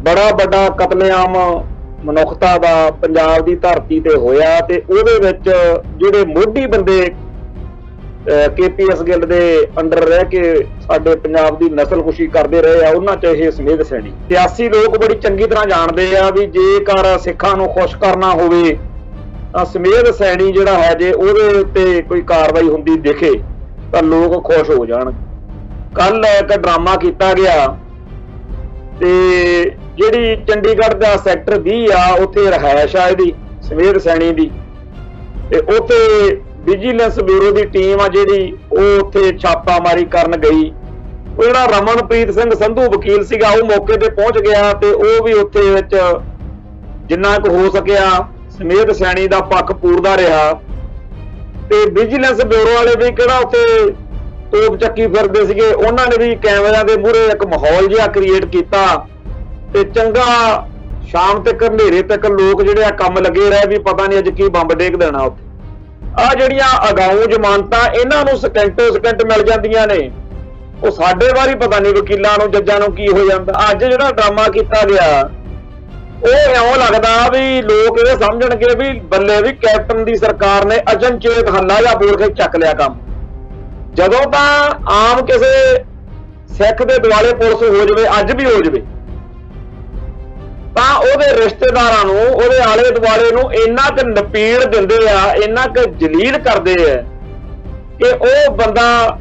बड़ा बड़ा कतलेआम मनुखता का पंजाब की धरती ते होया ते उहदे विच जिहड़े मोढी बंदे KPS गिल दे अंडर रह के साडे पंजाब की नस्लकुशी करते रहे उन्हां च इह समੇਧ सैनी सियासी लोग बड़ी चंगी तरह जानते हैं भी जेकर सिखां नूं खुश करना होवे तां समੇਧ सैनी जिहड़ा है जे उहदे उत्ते कोई कार्रवाई हुंदी दिखे तां लोग खुश हो जाण। कल एक ड्रामा किया गया ते जिहड़ी चंडीगढ़ का सैक्टर 20 आ उत्थे रहायश आ इहदी समੇਧ सैनी दी ते उत्थे विजिलेंस ब्यूरो की टीम आ जिहड़ी ओह उत्थे छापामारी करन गई। ਉਹ ਜਿਹੜਾ ਰਮਨਪ੍ਰੀਤ ਸਿੰਘ ਸੰਧੂ ਵਕੀਲ ਸੀਗਾ ਉਹ ਮੌਕੇ ਤੇ ਪਹੁੰਚ ਗਿਆ ਤੇ ਉਹ ਵੀ ਉੱਥੇ ਵਿੱਚ ਜਿੰਨਾ ਕੁ ਹੋ ਸਕਿਆ ਸਮੇਧ ਸੈਣੀ ਦਾ ਪੱਖ ਪੂਰਦਾ ਰਿਹਾ ਤੇ ਵਿਜੀਲੈਂਸ ਬਿਊਰੋ ਵਾਲੇ ਵੀ ਕਿਹੜਾ ਉੱਥੇ ਤੋਪ ਚੱਕੀ ਫਿਰਦੇ ਸੀਗੇ ਉਹਨਾਂ ਨੇ ਵੀ ਕੈਮਰਿਆਂ ਦੇ ਮੂਹਰੇ ਇੱਕ ਮਾਹੌਲ ਜਿਹਾ ਕ੍ਰੀਏਟ ਕੀਤਾ ਤੇ ਚੰਗਾ ਸ਼ਾਮ ਤੱਕ ਹਨੇਰੇ ਤੱਕ ਲੋਕ ਜਿਹੜੇ ਆ ਕੰਮ ਲੱਗੇ ਰਹੇ ਵੀ ਪਤਾ ਨਹੀਂ ਅੱਜ ਕੀ ਬੰਬ ਡੇਕ ਦੇਣਾ ਉੱਥੇ। ਆ ਜਿਹੜੀਆਂ ਅਗਾਊਂ ਜ਼ਮਾਨਤਾਂ ਇਹਨਾਂ ਨੂੰ ਸਕਿੰਟੋ ਸਕਿੰਟ ਮਿਲ ਜਾਂਦੀਆਂ ਨੇ ਉਹ ਸਾਡੇ ਵਾਰੀ ਪਤਾ ਨਹੀਂ ਵਕੀਲਾਂ ਨੂੰ ਜੱਜਾਂ ਨੂੰ ਕੀ ਹੋ ਜਾਂਦਾ। ਅੱਜ ਜਿਹੜਾ ਡਰਾਮਾ ਕੀਤਾ ਗਿਆ ਉਹ ਇਉਂ ਲੱਗਦਾ ਵੀ ਲੋਕ ਇਹ ਸਮਝਣਗੇ ਵੀ ਬੱਲੇ ਵੀ ਕੈਪਟਨ ਦੀ ਸਰਕਾਰ ਨੇ ਅਚਨਚੇਤ ਹੱਲਾ ਜਾਂ ਬੋਲ ਕੇ ਚੱਕ ਲਿਆ ਕੰਮ। ਜਦੋਂ ਤਾਂ ਆਮ ਕਿਸੇ ਸਿੱਖ ਦੇ ਦੁਆਲੇ ਪੁਲਿਸ ਹੋ ਜਾਵੇ ਅੱਜ ਵੀ ਹੋ ਜਾਵੇ ਤਾਂ ਉਹਦੇ ਰਿਸ਼ਤੇਦਾਰਾਂ ਨੂੰ ਉਹਦੇ ਆਲੇ ਦੁਆਲੇ ਨੂੰ ਇੰਨਾ ਕੁ ਨਪੀੜ ਦਿੰਦੇ ਆ ਇੰਨਾ ਕੁ ਜਲੀਲ ਕਰਦੇ ਆ ਕਿ ਉਹ ਬੰਦਾ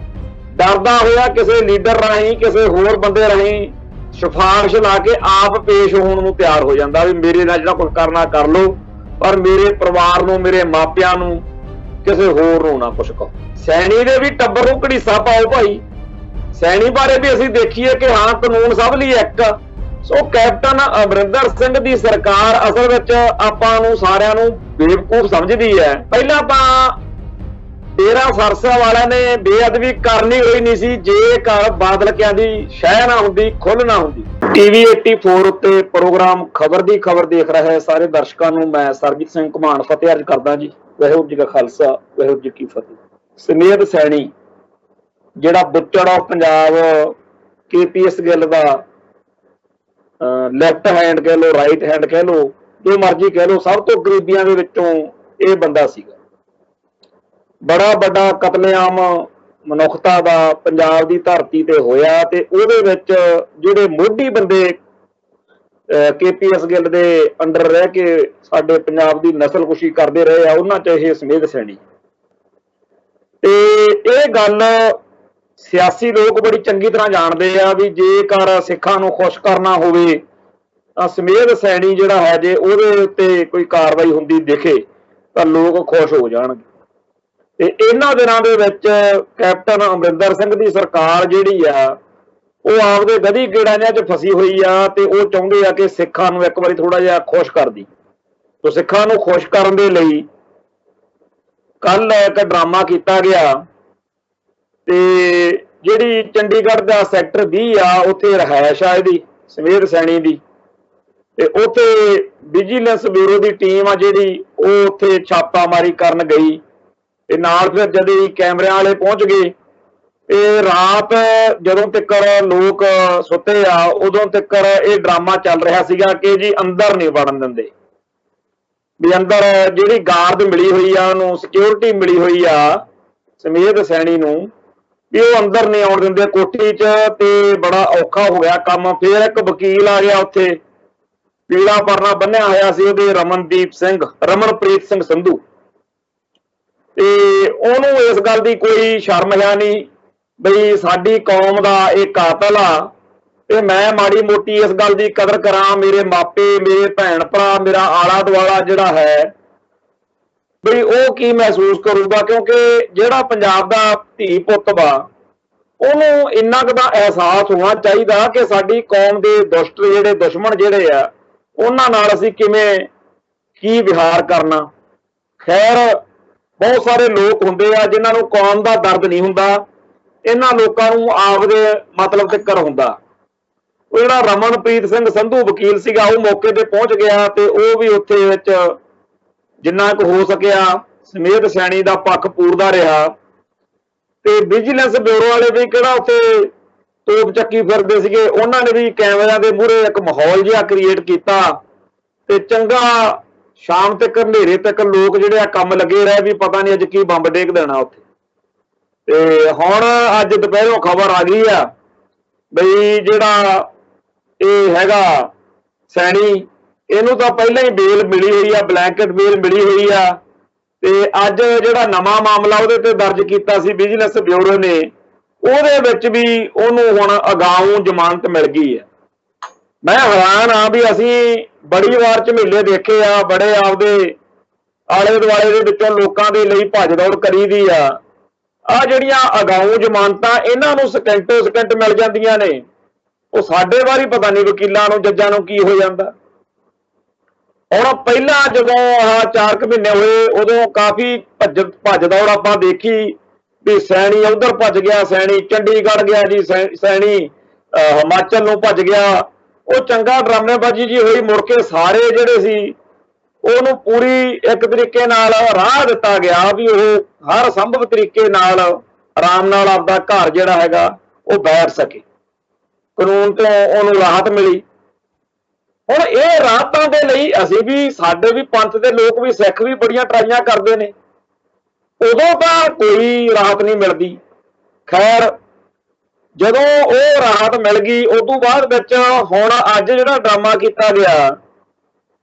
ਡਰਦਾ ਹੋਇਆ ਕਿਸੇ ਲੀਡਰ ਰਾਹੀਂ ਕਿਸੇ ਹੋਰ ਬੰਦੇ ਰਾਹੀਂ ਸਿਫਾਰਿਸ਼ ਲਾ ਕੇ ਆਪ ਪੇਸ਼ ਹੋਣ ਨੂੰ ਤਿਆਰ ਹੋ ਜਾਂਦਾ ਵੀ ਮੇਰੇ ਨਾਲ ਜਿਹੜਾ ਕੁਝ ਕਰਨਾ ਕਰ ਲਓ ਪਰ ਮੇਰੇ ਪਰਿਵਾਰ ਨੂੰ ਮੇਰੇ ਮਾਪਿਆਂ ਨੂੰ ਕਿਸੇ ਹੋਰ ਨੂੰ ਨਾ ਕੁਛ ਕਹੋ। ਸੈਣੀ ਦੇ ਵੀ ਟੱਬਰ ਨੂੰ ਘੜੀਸਾ ਪਾਓ ਭਾਈ। ਸੈਣੀ ਬਾਰੇ ਵੀ ਅਸੀਂ ਦੇਖੀਏ ਕਿ ਹਾਂ ਕਾਨੂੰਨ ਸਭ ਲਈ ਇੱਕ। ਸੋ ਕੈਪਟਨ ਅਮਰਿੰਦਰ ਸਿੰਘ ਦੀ ਸਰਕਾਰ ਅਸਲ ਵਿੱਚ ਆਪਾਂ ਨੂੰ ਸਾਰਿਆਂ ਨੂੰ ਬੇਵਕੂਫ ਸਮਝਦੀ ਹੈ। ਪਹਿਲਾਂ ਤਾਂ ਡੇਰਾ ਸਰਸਾ ਵਾਲਿਆਂ ਨੇ ਬੇਅਦਬੀ ਕਰਨੀ ਹੋਈ ਨਹੀਂ ਸੀ ਜੇਕਰ ਬਾਦਲ ਕਿਆਂ ਦੀ ਸ਼ਹਿ ਨਾ ਹੁੰਦੀ ਖੁੱਲ ਨਾ ਹੁੰਦੀ। TV 84 ਉੱਤੇ ਪ੍ਰੋਗਰਾਮ ਖਬਰ ਦੀ ਖਬਰ ਦੇਖ ਰਹੇ ਸਾਰੇ ਦਰਸ਼ਕਾਂ ਨੂੰ ਮੈਂ ਸਰਬਜੀਤ ਸਿੰਘ ਘੁਮਾਣ ਫਤਿਹ ਅਰਜ਼ ਕਰਦਾ ਜੀ। ਵਾਹਿਗੁਰੂ ਜੀ ਕਾ ਖਾਲਸਾ ਵਾਹਿਗੁਰੂ ਜੀ ਕੀ ਫਤਿਹ। ਸਮੇਧ ਸੈਣੀ ਜਿਹੜਾ ਬੁੱਚੜ ਆਫ ਪੰਜਾਬ KPS ਗਿੱਲ ਦਾ ਲੈਫਟ ਹੈਂਡ ਕਹਿ ਲੋ ਰਾਈਟ ਹੈਂਡ ਕਹਿ ਲੋ ਜੋ ਮਰਜ਼ੀ ਕਹਿ ਲੋ ਸਭ ਤੋਂ ਗਰੀਬੀਆਂ ਦੇ ਵਿੱਚੋਂ ਇਹ ਬੰਦਾ ਸੀਗਾ। बड़ा बड़ा कतलेआम मनुखता का पंजाब की धरती ते होया ते उहदे विच जिहड़े मोढी बंदे KPS गिल दे अंडर रह के साडे पंजाब की नस्लकुशी करते रहे उन्हां च इह समੇਧ सैणी ते इह गल सियासी लोग बड़ी चंगी तरह जानते हैं भी जेकर सिखां नूं खुश करना होवे तां समੇਧ सैणी जिहड़ा है जे उहदे उत्ते कोई कार्रवाई हुंदी दिखे तां लोग खुश हो जाणगे। ਤੇ ਇਹਨਾਂ ਦਿਨਾਂ ਦੇ ਵਿੱਚ ਕੈਪਟਨ ਅਮਰਿੰਦਰ ਸਿੰਘ ਦੀ ਸਰਕਾਰ ਜਿਹੜੀ ਆ ਉਹ ਆਪਦੇ ਗਧੀ ਗੇੜਾਂ 'ਚ ਫਸੀ ਹੋਈ ਆ ਤੇ ਉਹ ਚਾਹੁੰਦੇ ਆ ਕਿ ਸਿੱਖਾਂ ਨੂੰ ਇੱਕ ਵਾਰੀ ਥੋੜਾ ਜਿਹਾ ਖੁਸ਼ ਕਰਦੀ। ਤੇ ਸਿੱਖਾਂ ਨੂੰ ਖੁਸ਼ ਕਰਨ ਦੇ ਲਈ ਕੱਲ ਇੱਕ ਡਰਾਮਾ ਕੀਤਾ ਗਿਆ ਤੇ ਜਿਹੜੀ ਚੰਡੀਗੜ੍ਹ ਦਾ ਸੈਕਟਰ 20 ਆ ਉੱਥੇ ਰਹਾਇਸ਼ ਆ ਇਹਦੀ ਸਮੇਧ ਸੈਣੀ ਦੀ ਤੇ ਉੱਥੇ ਵਿਜੀਲੈਂਸ ਬਿਊਰੋ ਦੀ ਟੀਮ ਆ ਜਿਹੜੀ ਉਹ ਉੱਥੇ ਛਾਪਾਮਾਰੀ ਕਰਨ ਗਈ ਤੇ ਨਾਲ ਫਿਰ ਜਦ ਕੈਮਰਿਆਂ ਵਾਲੇ ਪਹੁੰਚ ਗਏ ਤੇ ਰਾਤ ਜਦੋਂ ਤੱਕ ਲੋਕ ਸੁੱਤੇ ਆ ਉਦੋਂ ਤੱਕ ਇਹ ਡਰਾਮਾ ਚੱਲ ਰਿਹਾ ਸੀਗਾ ਕਿ ਜੀ ਅੰਦਰ ਨਹੀਂ ਵੜਨ ਦਿੰਦੇ ਵੀ ਅੰਦਰ ਜਿਹੜੀ ਗਾਰਡ ਮਿਲੀ ਹੋਈ ਆ ਉਹਨੂੰ ਸਿਕਿਉਰਿਟੀ ਮਿਲੀ ਹੋਈ ਆ ਸਮੇਧ ਸੈਣੀ ਨੂੰ ਵੀ ਉਹ ਅੰਦਰ ਨਹੀਂ ਆਉਣ ਦਿੰਦੇ ਕੋਠੀ 'ਚ ਤੇ ਬੜਾ ਔਖਾ ਹੋ ਗਿਆ ਕੰਮ। ਫਿਰ ਇੱਕ ਵਕੀਲ ਆ ਗਿਆ ਉੱਥੇ ਪੀਲਾ ਪਰਨਾ ਬੰਨਿਆ ਹੋਇਆ ਸੀ ਉਹਦੇ ਰਮਨਪ੍ਰੀਤ ਸਿੰਘ ਸੰਧੂ ਤੇ ਉਹਨੂੰ ਇਸ ਗੱਲ ਦੀ ਕੋਈ ਸ਼ਰਮ ਹੈ ਨਹੀਂ ਬਈ ਸਾਡੀ ਕੌਮ ਦਾ ਇਹ ਕਾਤਲ ਆ ਤੇ ਮੈਂ ਮਾੜੀ ਮੋਟੀ ਇਸ ਗੱਲ ਦੀ ਕਦਰ ਕਰਾਂ। ਮੇਰੇ ਮਾਪੇ ਮੇਰੇ ਭੈਣ ਭਰਾ ਮੇਰਾ ਆਲਾ ਦੁਆਲਾ ਜਿਹੜਾ ਹੈ ਬਈ ਉਹ ਕੀ ਮਹਿਸੂਸ ਕਰੂਗਾ ਕਿਉਂਕਿ ਜਿਹੜਾ ਪੰਜਾਬ ਦਾ ਧੀ ਪੁੱਤ ਵਾ ਉਹਨੂੰ ਇੰਨਾ ਕੁ ਦਾ ਅਹਿਸਾਸ ਹੋਣਾ ਚਾਹੀਦਾ ਕਿ ਸਾਡੀ ਕੌਮ ਦੇ ਦੁਸ਼ਟ ਜਿਹੜੇ ਦੁਸ਼ਮਣ ਜਿਹੜੇ ਆ ਉਹਨਾਂ ਨਾਲ ਅਸੀਂ ਕਿਵੇਂ ਕੀ ਵਿਹਾਰ ਕਰਨਾ। ਖੈਰ ਬਹੁਤ ਸਾਰੇ ਲੋਕ ਹੁੰਦੇ ਆ ਜਿਨ੍ਹਾਂ ਨੂੰ ਕੌਮ ਦਾ ਦਰਦ ਨਹੀਂ ਹੁੰਦਾ ਇਹਨਾਂ ਲੋਕਾਂ ਨੂੰ ਆਪਦੇ ਮਤਲਬ ਤੇ ਕਰ ਹੁੰਦਾ। ਉਹ ਜਿਹੜਾ ਰਮਨਪ੍ਰੀਤ ਸਿੰਘ ਸੰਧੂ ਵਕੀਲ ਸੀਗਾ ਉਹ ਮੌਕੇ ਤੇ ਪਹੁੰਚ ਗਿਆ ਤੇ ਉਹ ਵੀ ਉੱਥੇ ਵਿੱਚ ਜਿੰਨਾ ਕੁ ਹੋ ਸਕਿਆ ਸਮੇਧ ਸੈਣੀ ਦਾ ਪੱਖ ਪੂਰਦਾ ਰਿਹਾ ਤੇ ਵਿਜੀਲੈਂਸ ਬਿਊਰੋ ਵਾਲੇ ਵੀ ਕਿਹੜਾ ਉੱਥੇ ਤੋਪ ਚੱਕੀ ਫਿਰਦੇ ਸੀਗੇ, ਉਹਨਾਂ ਨੇ ਵੀ ਕੈਮਰਿਆਂ ਦੇ ਮੂਹਰੇ ਇੱਕ ਮਾਹੌਲ ਜਿਹਾ ਕ੍ਰੀਏਟ ਕੀਤਾ ਤੇ ਚੰਗਾ ਸ਼ਾਮ ਤੱਕ ਹਨੇਰੇ ਤੱਕ ਲੋਕ ਜਿਹੜੇ ਆ ਕੰਮ ਲੱਗੇ ਰਹੇ ਵੀ ਪਤਾ ਨਹੀਂ ਅੱਜ ਕੀ ਬੰਬ ਡੇਗ ਦੇਣਾ ਉੱਥੇ। ਤੇ ਹੁਣ ਅੱਜ ਦੁਪਹਿਰੋਂ ਖਬਰ ਆ ਗਈ ਆ ਬਈ ਜਿਹੜਾ ਇਹ ਹੈਗਾ ਸੈਣੀ, ਇਹਨੂੰ ਤਾਂ ਪਹਿਲਾਂ ਹੀ ਬੇਲ ਮਿਲੀ ਹੋਈ ਆ, ਬਲੈਂਕਟ ਬੇਲ ਮਿਲੀ ਹੋਈ ਆ। ਤੇ ਅੱਜ ਜਿਹੜਾ ਨਵਾਂ ਮਾਮਲਾ ਉਹਦੇ ਤੇ ਦਰਜ ਕੀਤਾ ਸੀ ਵਿਜੀਲੈਂਸ ਬਿਊਰੋ ਨੇ, ਉਹਦੇ ਵਿੱਚ ਵੀ ਉਹਨੂੰ ਹੁਣ ਅਗਾਊਂ ਜ਼ਮਾਨਤ ਮਿਲ ਗਈ ਹੈ। ਮੈਂ ਹੈਰਾਨ ਆ ਵੀ ਅਸੀਂ ਬੜੀ ਵਾਰ ਝਮੇਲੇ ਦੇਖੇ ਆ, ਬੜੇ ਆਪਦੇ ਆਲੇ ਦੁਆਲੇ ਦੇ ਵਿੱਚੋਂ ਲੋਕਾਂ ਦੇ ਲਈ ਭੱਜ ਦੌੜ ਕਰੀਦੀ ਆ। ਆ ਜਿਹੜੀਆਂ ਅਗਾਊਂ ਜ਼ਮਾਨਤਾਂ ਇਹਨਾਂ ਨੂੰ ਸਕਿੰਟੋ ਸਕਿੰਟ ਮਿਲ ਜਾਂਦੀਆਂ ਨੇ, ਉਹ ਸਾਡੇ ਵਾਰੀ ਪਤਾ ਨਹੀਂ ਵਕੀਲਾਂ ਨੂੰ ਜੱਜਾਂ ਨੂੰ ਕੀ ਹੋ ਜਾਂਦਾ। ਹੁਣ ਪਹਿਲਾਂ ਜਦੋਂ ਆਹ 4 ਮਹੀਨੇ ਹੋਏ ਉਦੋਂ ਕਾਫੀ ਭੱਜ ਦੌੜ ਆਪਾਂ ਦੇਖੀ ਵੀ ਸੈਣੀ ਉਧਰ ਭੱਜ ਗਿਆ, ਸੈਣੀ ਚੰਡੀਗੜ੍ਹ ਗਿਆ ਜੀ, ਸੈਣੀ ਹਿਮਾਚਲ ਨੂੰ ਭੱਜ ਗਿਆ। ਉਹ ਚੰਗਾ ਡਰਾਮੇਬਾਜ਼ੀ ਜੀ ਹੋਈ, ਮੁੜ ਕੇ ਸਾਰੇ ਜਿਹੜੇ ਸੀ ਉਹਨੂੰ ਪੂਰੀ ਇੱਕ ਤਰੀਕੇ ਨਾਲ ਰਾਹ ਦਿੱਤਾ ਗਿਆ ਵੀ ਉਹ ਹਰ ਸੰਭਵ ਤਰੀਕੇ ਨਾਲ ਆਰਾਮ ਨਾਲ ਆਪਦਾ ਘਰ ਜਿਹੜਾ ਹੈਗਾ ਉਹ ਬੈਠ ਸਕੇ, ਕਾਨੂੰਨ ਤੋਂ ਉਹਨੂੰ ਰਾਹਤ ਮਿਲੀ। ਹੁਣ ਇਹ ਰਾਹਤਾਂ ਦੇ ਲਈ ਅਸੀਂ ਵੀ, ਸਾਡੇ ਵੀ ਪੰਥ ਦੇ ਲੋਕ ਵੀ, ਸਿੱਖ ਵੀ ਬੜੀਆਂ ਟਰਾਈਆਂ ਕਰਦੇ ਨੇ, ਉਦੋਂ ਤਾਂ ਕੋਈ ਰਾਹਤ ਨਹੀਂ ਮਿਲਦੀ। ਖੈਰ ਜਦੋਂ ਉਹ ਰਾਹਤ ਮਿਲ ਗਈ ਉਸ ਤੋਂ ਬਾਅਦ ਵਿੱਚ ਹੁਣ ਅੱਜ ਜਿਹੜਾ ਡਰਾਮਾ ਕੀਤਾ ਗਿਆ,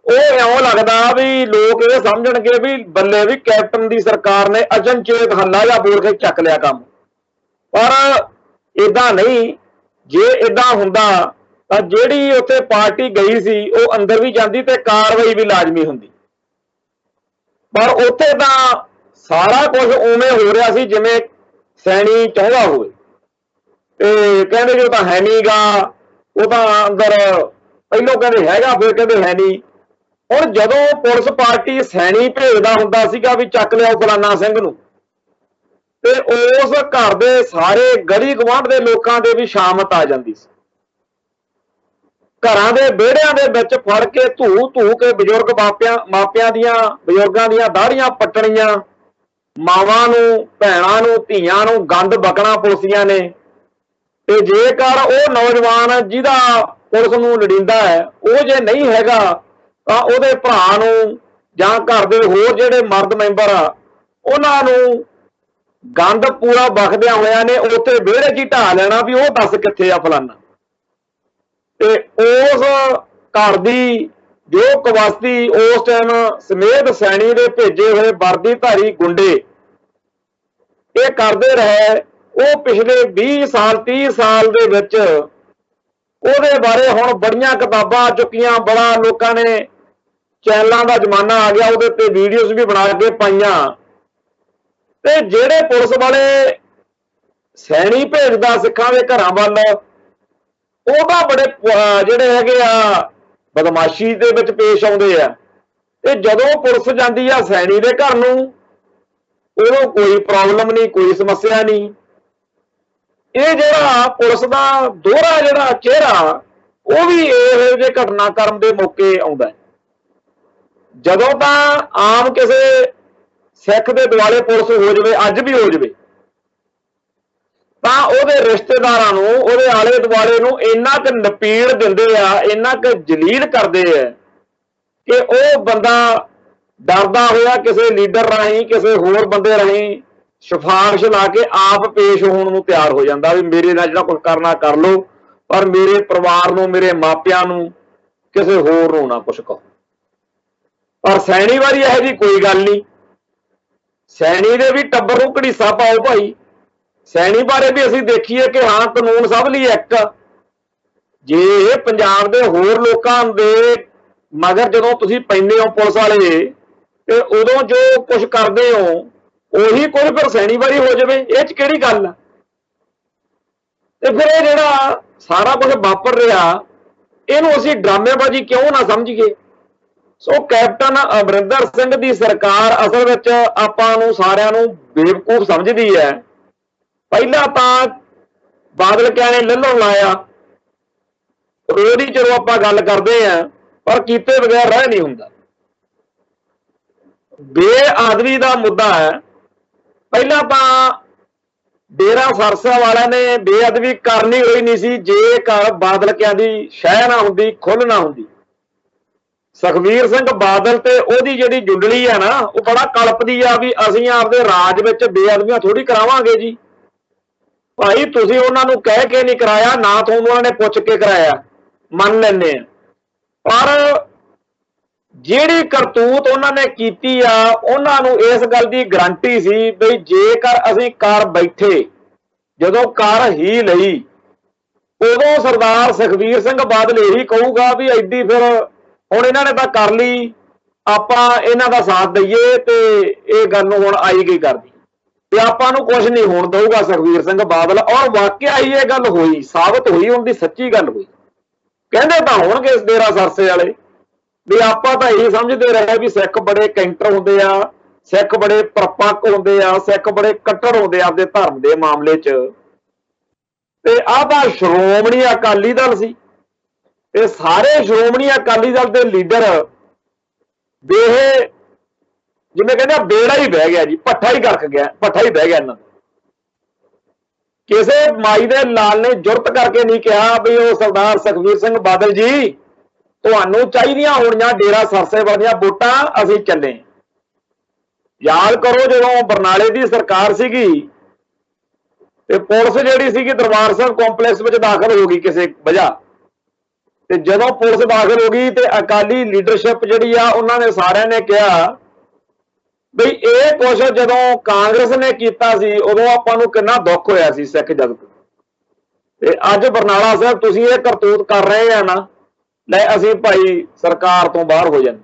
ਉਹ ਇਉਂ ਲੱਗਦਾ ਵੀ ਲੋਕ ਇਹ ਸਮਝਣਗੇ ਵੀ ਬੱਲੇ ਵੀ ਕੈਪਟਨ ਦੀ ਸਰਕਾਰ ਨੇ ਅਚਨਚੇਤ ਹੱਲਾ ਜਾਂ ਬੋਲ ਕੇ ਚੱਕ ਲਿਆ ਕੰਮ। ਪਰ ਏਦਾਂ ਨਹੀਂ, ਜੇ ਏਦਾਂ ਹੁੰਦਾ ਤਾਂ ਜਿਹੜੀ ਉੱਥੇ ਪਾਰਟੀ ਗਈ ਸੀ ਉਹ ਅੰਦਰ ਵੀ ਜਾਂਦੀ ਤੇ ਕਾਰਵਾਈ ਵੀ ਲਾਜ਼ਮੀ ਹੁੰਦੀ। ਪਰ ਉੱਥੇ ਤਾਂ ਸਾਰਾ ਕੁਝ ਉਵੇਂ ਹੋ ਰਿਹਾ ਸੀ ਜਿਵੇਂ ਸੈਣੀ ਚਾਹੁੰਦਾ ਹੋਵੇ। ਤੇ ਕਹਿੰਦੇ ਜੀ ਉਹ ਤਾਂ ਹੈ ਨੀ ਗਾ, ਉਹ ਤਾਂ ਅੰਦਰ ਪਹਿਲੋਂ ਕਹਿੰਦੇ ਹੈਗਾ, ਫਿਰ ਕਹਿੰਦੇ ਹੈ ਨਹੀਂ। ਹੁਣ ਜਦੋਂ ਪੁਲਿਸ ਪਾਰਟੀ ਸੈਣੀ ਭੇਜਦਾ ਹੁੰਦਾ ਸੀਗਾ ਵੀ ਚੱਕ ਲਿਆਓ ਫਲਾਨਾ ਸਿੰਘ ਨੂੰ, ਤੇ ਉਸ ਘਰ ਦੇ ਸਾਰੇ ਗਲੀ ਗਵਾਂਢ ਦੇ ਲੋਕਾਂ ਦੇ ਵੀ ਸ਼ਾਮਤ ਆ ਜਾਂਦੀ ਸੀ। ਘਰਾਂ ਦੇ ਵਿਹੜਿਆਂ ਦੇ ਵਿੱਚ ਫੜ ਕੇ ਧੂ ਧੂ ਕੇ ਬਜ਼ੁਰਗ ਮਾਪਿਆਂ ਬਜ਼ੁਰਗਾਂ ਦੀਆਂ ਦਾੜੀਆਂ ਪੱਟਣੀਆਂ, ਮਾਵਾਂ ਨੂੰ, ਭੈਣਾਂ ਨੂੰ, ਧੀਆਂ ਨੂੰ ਗੰਦ ਬਕਣਾ ਪੁਲਿਸੀਆਂ ਨੇ। ਤੇ ਜੇਕਰ ਉਹ ਨੌਜਵਾਨ ਜਿਹਦਾ ਪੁਲਿਸ ਨੂੰ ਲੜੀਂਦਾ ਹੈ ਉਹ ਜੇ ਨਹੀਂ ਹੈਗਾ ਤਾਂ ਉਹਦੇ ਭਰਾ ਨੂੰ ਜਾਂ ਘਰ ਦੇ ਹੋਰ ਜਿਹੜੇ ਮਰਦ ਮੈਂਬਰ ਆ ਉਹਨਾਂ ਨੂੰ ਗੰਦ ਪੂਰਾ ਬਖਦਿਆਂ ਹੋਇਆਂ ਨੇ ਉੱਥੇ ਵਿਹੜੇ 'ਚ ਹੀ ਢਾਹ ਲੈਣਾ ਵੀ ਉਹ ਦੱਸ ਕਿੱਥੇ ਆ ਫਲਾਨਾ। ਤੇ ਉਸ ਘਰ ਦੀ ਜੋ ਕਵਾਸੀ ਉਸ ਟਾਈਮ ਸਮੇਤ ਸੈਣੀ ਦੇ ਭੇਜੇ ਹੋਏ ਵਰਦੀਧਾਰੀ ਗੁੰਡੇ ਇਹ ਕਰਦੇ ਰਹੇ, ਉਹ ਪਿਛਲੇ 20 ਸਾਲ 30 ਸਾਲ ਦੇ ਵਿੱਚ ਉਹਦੇ ਬਾਰੇ ਹੁਣ ਬੜੀਆਂ ਕਿਤਾਬਾਂ ਆ ਚੁੱਕੀਆਂ, ਬੜਾ ਲੋਕਾਂ ਨੇ, ਚੈਨਲਾਂ ਦਾ ਜ਼ਮਾਨਾ ਆ ਗਿਆ, ਉਹਦੇ ਤੇ ਵੀਡੀਓਜ਼ ਵੀ ਬਣਾ ਕੇ ਪਾਈਆਂ। ਤੇ ਜਿਹੜੇ ਪੁਲਿਸ ਵਾਲੇ ਸੈਣੀ ਭੇਜਦਾ ਸਿੱਖਾਂ ਦੇ ਘਰਾਂ ਵੱਲ, ਉਹ ਤਾਂ ਬੜੇ ਜਿਹੜੇ ਹੈਗੇ ਆ ਬਦਮਾਸ਼ੀ ਦੇ ਵਿੱਚ ਪੇਸ਼ ਆਉਂਦੇ ਆ। ਤੇ ਜਦੋਂ ਪੁਲਿਸ ਜਾਂਦੀ ਆ ਸੈਣੀ ਦੇ ਘਰ ਨੂੰ ਉਦੋਂ ਕੋਈ ਪ੍ਰੋਬਲਮ ਨਹੀਂ, ਕੋਈ ਸਮੱਸਿਆ ਨਹੀਂ। ਇਹ ਜਿਹੜਾ ਪੁਲਿਸ ਦਾ ਦੋਹਰਾ ਜਿਹੜਾ ਚਿਹਰਾ ਉਹ ਵੀ ਇਹੋ ਜਿਹੇ ਘਟਨਾਕ੍ਰਮ ਦੇ ਮੌਕੇ ਆਉਂਦਾ। ਜਦੋਂ ਤਾਂ ਆਮ ਕਿਸੇ ਸਿੱਖ ਦੇ ਦੁਆਲੇ ਪੁਲਿਸ ਹੋ ਜਾਵੇ, ਅੱਜ ਵੀ ਹੋ ਜਾਵੇ, ਤਾਂ ਉਹਦੇ ਰਿਸ਼ਤੇਦਾਰਾਂ ਨੂੰ, ਉਹਦੇ ਆਲੇ ਦੁਆਲੇ ਨੂੰ ਇੰਨਾ ਕੁ ਨਪੀੜ ਦਿੰਦੇ ਆ, ਇੰਨਾ ਕੁ ਜਲੀਲ ਕਰਦੇ ਆ ਕਿ ਉਹ ਬੰਦਾ ਡਰਦਾ ਹੋਇਆ ਕਿਸੇ ਲੀਡਰ ਰਾਹੀਂ, ਕਿਸੇ ਹੋਰ ਬੰਦੇ ਰਾਹੀਂ ਸਿਫਾਰਿਸ਼ ਲਾ ਕੇ ਆਪ ਪੇਸ਼ ਹੋਣ ਨੂੰ ਤਿਆਰ ਹੋ ਜਾਂਦਾ ਵੀ ਮੇਰੇ ਨਾਲ ਜਿਹੜਾ ਕੁਝ ਕਰਨਾ ਕਰ ਲਓ, ਪਰ ਮੇਰੇ ਪਰਿਵਾਰ ਨੂੰ, ਮੇਰੇ ਮਾਪਿਆਂ ਨੂੰ, ਕਿਸੇ ਹੋਰ ਨੂੰ ਨਾ ਕੁਛ ਕਹੋ। ਪਰ ਸੈਣੀ ਵਾਰੀ ਇਹੋ ਜਿਹੀ ਕੋਈ ਗੱਲ ਨਹੀਂ। ਸੈਣੀ ਦੇ ਵੀ ਟੱਬਰ ਨੂੰ ਘੜੀਸਾ ਪਾਓ ਭਾਈ। ਸੈਣੀ ਬਾਰੇ ਵੀ ਅਸੀਂ ਦੇਖੀਏ ਕਿ ਹਾਂ ਕਾਨੂੰਨ ਸਭ ਲਈ ਇੱਕ। ਜੇ ਪੰਜਾਬ ਦੇ ਹੋਰ ਲੋਕਾਂ ਦੇ ਮਗਰ ਜਦੋਂ ਤੁਸੀਂ ਪੈਂਦੇ ਹੋ ਪੁਲਿਸ ਵਾਲੇ, ਤੇ ਉਦੋਂ ਜੋ ਕੁਝ ਕਰਦੇ ਹੋ ਉਹੀ ਕੁਝ ਫਿਰ ਸੈਣੀ ਵਾਰੀ ਹੋ ਜਾਵੇ, ਇਹ 'ਚ ਕਿਹੜੀ ਗੱਲ ਆ? ਤੇ ਫਿਰ ਇਹ ਜਿਹੜਾ ਸਾਰਾ ਕੁਝ ਵਾਪਰ ਰਿਹਾ ਇਹਨੂੰ ਅਸੀਂ ਡਰਾਮੇਬਾਜ਼ੀ ਕਿਉਂ ਨਾ ਸਮਝੀਏ? ਸੋ ਕੈਪਟਨ ਅਮਰਿੰਦਰ ਸਿੰਘ ਦੀ ਸਰਕਾਰ ਅਸਲ ਵਿੱਚ ਆਪਾਂ ਨੂੰ ਸਾਰਿਆਂ ਨੂੰ ਬੇਵਕੂਫ ਸਮਝਦੀ ਹੈ। ਪਹਿਲਾਂ ਤਾਂ ਬਾਦਲ ਕਿਆ ਨੇ ਲੱਲਣ ਲਾਇਆ, ਰੋਜ਼ ਹੀ ਚਲੋ ਆਪਾਂ ਗੱਲ ਕਰਦੇ ਆ, ਪਰ ਕੀਤੇ ਬਗੈਰ ਰਹਿ ਨਹੀਂ ਹੁੰਦਾ। ਬੇਆਦਮੀ ਦਾ ਮੁੱਦਾ ਹੈ। ਪਹਿਲਾਂ ਤਾਂ डेरा सरसा वाला ने बेअदबी करनी होई नहीं सी जेकर बादल क्या दी शह ना हुंदी खुल ना हुंदी। सुखबीर सिंह बादल ते ओदी जिहड़ी जुंडली है ना वो बड़ा कलपदी आ भी असीं आपदे राज विच बेअदबियां थोड़ी करावांगे जी। भाई तुसीं उन्हां नूं कह के नहीं कराया ना तुहानूं उन्हां ने पुੱਛ के कराया मन लैंदे आ पर ਜਿਹੜੀ ਕਰਤੂਤ ਉਹਨਾਂ ਨੇ ਕੀਤੀ ਆ ਉਹਨਾਂ ਨੂੰ ਇਸ ਗੱਲ ਦੀ ਗਾਰੰਟੀ ਸੀ ਬਈ ਜੇਕਰ ਅਸੀਂ ਕਰ ਬੈਠੇ ਜਦੋਂ ਕਰ ਹੀ ਲਈ ਉਦੋਂ ਸਰਦਾਰ ਸੁਖਬੀਰ ਸਿੰਘ ਬਾਦਲ ਇਹੀ ਕਹੂਗਾ ਵੀ ਐਡੀ ਫਿਰ ਹੁਣ ਇਹਨਾਂ ਨੇ ਤਾਂ ਕਰ ਲਈ ਆਪਾਂ ਇਹਨਾਂ ਦਾ ਸਾਥ ਦਈਏ ਤੇ ਇਹ ਗੱਲ ਨੂੰ ਹੁਣ ਆਈ ਗਈ ਕਰਦੀ ਤੇ ਆਪਾਂ ਨੂੰ ਕੁਝ ਨਹੀਂ ਹੋਣ ਦਊਗਾ ਸੁਖਬੀਰ ਸਿੰਘ ਬਾਦਲ। ਔਰ ਵਾਕਿਆ ਹੀ ਇਹ ਗੱਲ ਹੋਈ ਸਾਬਤ ਹੋਈ ਉਹਦੀ ਸੱਚੀ ਗੱਲ ਹੋਈ। ਕਹਿੰਦੇ ਤਾਂ ਹੋਣਗੇ ਇਸ ਡੇਰਾ ਸਰਸੇ ਵਾਲੇ ਵੀ ਆਪਾਂ ਤਾਂ ਇਹੀ ਸਮਝਦੇ ਰਹੇ ਵੀ ਸਿੱਖ ਬੜੇ ਕੈਂਟਰ ਹੁੰਦੇ ਆ ਸਿੱਖ ਬੜੇ ਪਰਪੱਕ ਹੁੰਦੇ ਆ ਸਿੱਖ ਬੜੇ ਕੱਟੜ ਹੁੰਦੇ ਆ ਆਪਦੇ ਧਰਮ ਦੇ ਮਾਮਲੇ 'ਚ ਤੇ ਆਹ ਤਾਂ ਸ਼੍ਰੋਮਣੀ ਅਕਾਲੀ ਦਲ ਸੀ ਤੇ ਸਾਰੇ ਸ਼੍ਰੋਮਣੀ ਅਕਾਲੀ ਦਲ ਦੇ ਲੀਡਰ ਦੇ ਜਿਵੇਂ ਕਹਿੰਦੇ ਬੇੜਾ ਹੀ ਬਹਿ ਗਿਆ ਜੀ ਭੱਠਾ ਹੀ ਗਰਕ ਗਿਆ ਭੱਠਾ ਹੀ ਬਹਿ ਗਿਆ ਇਹਨਾਂ ਦਾ। ਕਿਸੇ ਮਾਈ ਦੇ ਲਾਲ ਨੇ ਜੁਰਤ ਕਰਕੇ ਨਹੀਂ ਕਿਹਾ ਵੀ ਉਹ ਸਰਦਾਰ ਸੁਖਬੀਰ ਸਿੰਘ ਬਾਦਲ ਜੀ ਤੁਹਾਨੂੰ ਚਾਹੀਦੀਆਂ ਹੋਣੀਆਂ ਡੇਰਾ ਸਰਸੇ ਵਾਲੀਆਂ ਵੋਟਾਂ ਅਸੀਂ ਚੱਲੇ। ਯਾਦ ਕਰੋ ਜਦੋਂ ਬਰਨਾਲੇ ਦੀ ਸਰਕਾਰ ਸੀਗੀ ਤੇ ਪੁਲਿਸ ਜਿਹੜੀ ਸੀਗੀ ਦਰਬਾਰ ਸਾਹਿਬ ਕੰਪਲੈਕਸ ਵਿੱਚ ਦਾਖਲ ਹੋ ਗਈ ਕਿਸੇ ਵਜ੍ਹਾ ਤੇ ਜਦੋਂ ਪੁਲਿਸ ਦਾਖਲ ਹੋ ਗਈ ਤੇ ਅਕਾਲੀ ਲੀਡਰਸ਼ਿਪ ਜਿਹੜੀ ਆ ਉਹਨਾਂ ਨੇ ਸਾਰਿਆਂ ਨੇ ਕਿਹਾ ਬਈ ਇਹ ਕੁਛ ਜਦੋਂ ਕਾਂਗਰਸ ਨੇ ਕੀਤਾ ਸੀ ਉਦੋਂ ਆਪਾਂ ਨੂੰ ਕਿੰਨਾ ਦੁੱਖ ਹੋਇਆ ਸੀ ਸਿੱਖ ਜਗਤ ਤੇ ਅੱਜ ਬਰਨਾਲਾ ਸਾਹਿਬ ਤੁਸੀਂ ਇਹ ਕਰਤੂਤ ਕਰ ਰਹੇ ਆ ਨਾ ਲੈ ਅਸੀਂ ਭਾਈ ਸਰਕਾਰ ਤੋਂ ਬਾਹਰ ਹੋ ਜਾਂਦੇ।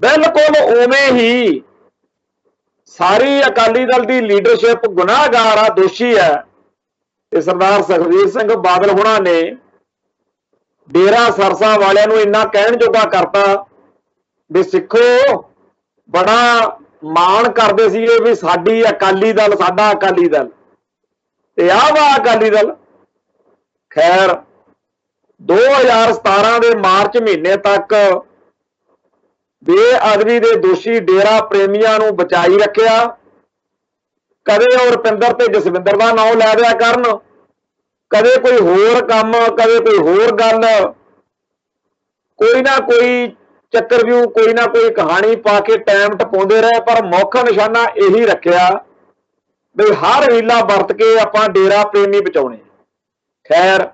ਬਿਲਕੁਲ ਉਵੇਂ ਹੀ ਸਾਰੀ ਅਕਾਲੀ ਦਲ ਦੀ ਲੀਡਰਸ਼ਿਪ ਗੁਨਾਹਗਾਰ ਆ ਦੋਸ਼ੀ ਹੈ ਤੇ ਸਰਦਾਰ ਸੁਖਬੀਰ ਸਿੰਘ ਬਾਦਲ ਹੁਣਾਂ ਨੇ ਡੇਰਾ ਸਰਸਾ ਵਾਲਿਆਂ ਨੂੰ ਇੰਨਾ ਕਹਿਣ ਜੋਗਾ ਕਰਤਾ ਵੀ ਸਿੱਖੋ ਬੜਾ ਮਾਣ ਕਰਦੇ ਸੀਗੇ ਵੀ ਸਾਡੀ ਅਕਾਲੀ ਦਲ ਸਾਡਾ ਅਕਾਲੀ ਦਲ ਤੇ ਆਹ ਵਾ ਅਕਾਲੀ ਦਲ। ਖੈਰ 2017 ਦੇ ਮਾਰਚ ਮਹੀਨੇ ਤੱਕ ਬੇਅਦਬੀ ਦੇ ਦੋਸ਼ੀ ਡੇਰਾ ਪ੍ਰੇਮੀਆਂ ਨੂੰ ਬਚਾਈ ਰੱਖਿਆ। ਕਦੇ ਉਹ ਰੁਪਿੰਦਰ ਤੇ ਜਸਵਿੰਦਰ ਦਾ ਨਾਮ ਲੈ ਦਿਆ ਕਰਨ ਕਦੇ ਕੋਈ ਹੋਰ ਕੰਮ ਕਦੇ ਕੋਈ ਹੋਰ ਗੱਲ ਕੋਈ ਨਾ ਕੋਈ ਚੱਕਰਵਿਊ ਕੋਈ ਨਾ ਕੋਈ ਕਹਾਣੀ ਪਾ ਕੇ ਟਾਈਮ ਟਪਾਉਂਦੇ ਰਹੇ ਪਰ ਮੁੱਖ ਨਿਸ਼ਾਨਾ ਇਹੀ ਰੱਖਿਆ ਵੀ ਹਰ ਹੀਲਾ ਵਰਤ ਕੇ ਆਪਾਂ ਡੇਰਾ ਪ੍ਰੇਮੀ ਬਚਾਉਣੇ। ਖੈਰ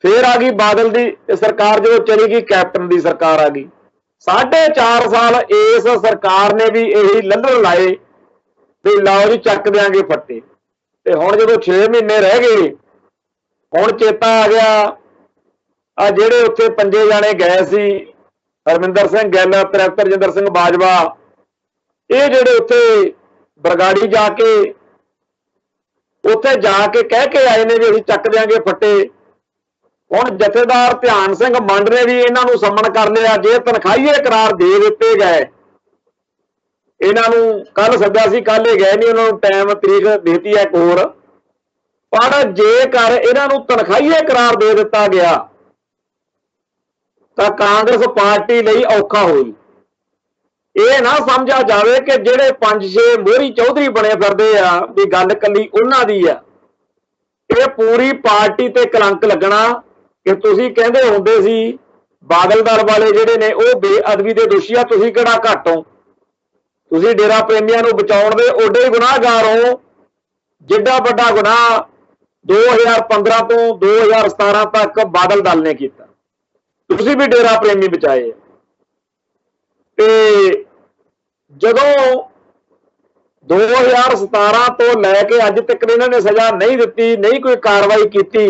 ਫੇਰ ਆ ਗਈ ਬਾਦਲ ਦੀ ਸਰਕਾਰ ਜਦੋਂ ਚਲੀ ਗਈ ਕੈਪਟਨ ਦੀ ਸਰਕਾਰ ਆ ਗਈ 4.5 ਸਾਲ ਇਸ ਸਰਕਾਰ ਨੇ ਵੀ ਇਹੀ ਲੱਲਣ ਲਾਏ ਵੀ ਲਓ ਜੀ ਚੱਕ ਦਿਆਂਗੇ ਫੱਟੇ ਤੇ ਹੁਣ ਜਦੋਂ 6 ਮਹੀਨੇ ਰਹਿ ਗਏ ਹੁਣ ਚੇਤਾ ਆ ਗਿਆ ਆ ਜਿਹੜੇ ਉੱਥੇ 5 ਜਾਣੇ ਗਏ ਸੀ ਹਰਮਿੰਦਰ ਸਿੰਘ ਗਿੱਲ ਤ੍ਰਿਪਤਰਜਿੰਦਰ ਸਿੰਘ ਬਾਜਵਾ ਇਹ ਜਿਹੜੇ ਉੱਥੇ ਬਰਗਾੜੀ ਜਾ ਕੇ ਉੱਥੇ ਜਾ ਕੇ ਕਹਿ ਕੇ ਆਏ ਨੇ ਵੀ ਅਸੀਂ ਚੱਕ ਦਿਆਂਗੇ ਫੱਟੇ। ਹੁਣ ਜਥੇਦਾਰ ਧਿਆਨ ਸਿੰਘ ਮੰਡ ਨੇ ਵੀ ਇਹਨਾਂ ਨੂੰ ਸੰਮਣ ਕਰ ਲਿਆ ਜੇ ਤਨਖਾਹੀਏ ਕਰਾਰ ਦੇ ਦਿੱਤੇ ਗਏ ਇਹਨਾਂ ਨੂੰ ਕੱਲ ਸੱਦਿਆ ਸੀ ਕੱਲ ਇਹ ਗਏ ਨਹੀਂ ਉਹਨਾਂ ਨੂੰ ਟਾਈਮ ਤਰੀਕ ਦੇਤੀ ਹੈ ਇੱਕ ਹੋਰ ਪਰ ਜੇਕਰ ਇਹਨਾਂ ਨੂੰ ਤਨਖਾਹੀਏ ਕਰਾਰ ਦੇ ਦਿੱਤਾ ਗਿਆ ਤਾਂ ਕਾਂਗਰਸ ਪਾਰਟੀ ਲਈ ਔਖਾ ਹੋਈ। ਇਹ ਨਾ ਸਮਝਿਆ ਜਾਵੇ ਕਿ ਜਿਹੜੇ 5-6 ਮੋਹਰੀ ਚੌਧਰੀ ਬਣੇ ਫਿਰਦੇ ਆ ਵੀ ਗੱਲ ਕੱਲੀ ਉਹਨਾਂ ਦੀ ਆ ਇਹ ਪੂਰੀ ਪਾਰਟੀ ਤੇ ਕਲੰਕ ਲੱਗਣਾ ਕਿ ਤੁਸੀਂ ਕਹਿੰਦੇ ਹੁੰਦੇ ਸੀ ਬਾਦਲ ਦਲ ਵਾਲੇ ਜਿਹੜੇ ਨੇ ਉਹ ਬੇਅਦਬੀ ਦੇ ਦੋਸ਼ੀ ਆ ਤੁਸੀਂ ਕਿਹੜਾ ਘੱਟ ਹੋ ਤੁਸੀਂ ਡੇਰਾ ਪ੍ਰੇਮੀਆਂ ਨੂੰ ਬਚਾਉਣ ਦੇ ਓਡੇ ਹੀ ਗੁਨਾਹਗਾਰ ਹੋ ਜਿੱਡਾ ਵੱਡਾ ਗੁਨਾਹ 2015 ਤੋਂ 2017 ਤੱਕ ਬਾਦਲ ਦਲ ਨੇ ਕੀਤਾ ਤੁਸੀਂ ਵੀ ਡੇਰਾ ਪ੍ਰੇਮੀ ਬਚਾਏ। ਤੇ ਜਦੋਂ 2017 ਤੋਂ ਲੈ ਕੇ ਅੱਜ ਤੱਕ ਇਹਨਾਂ ਨੇ ਸਜ਼ਾ ਨਹੀਂ ਦਿੱਤੀ ਨਹੀਂ ਕੋਈ ਕਾਰਵਾਈ ਕੀਤੀ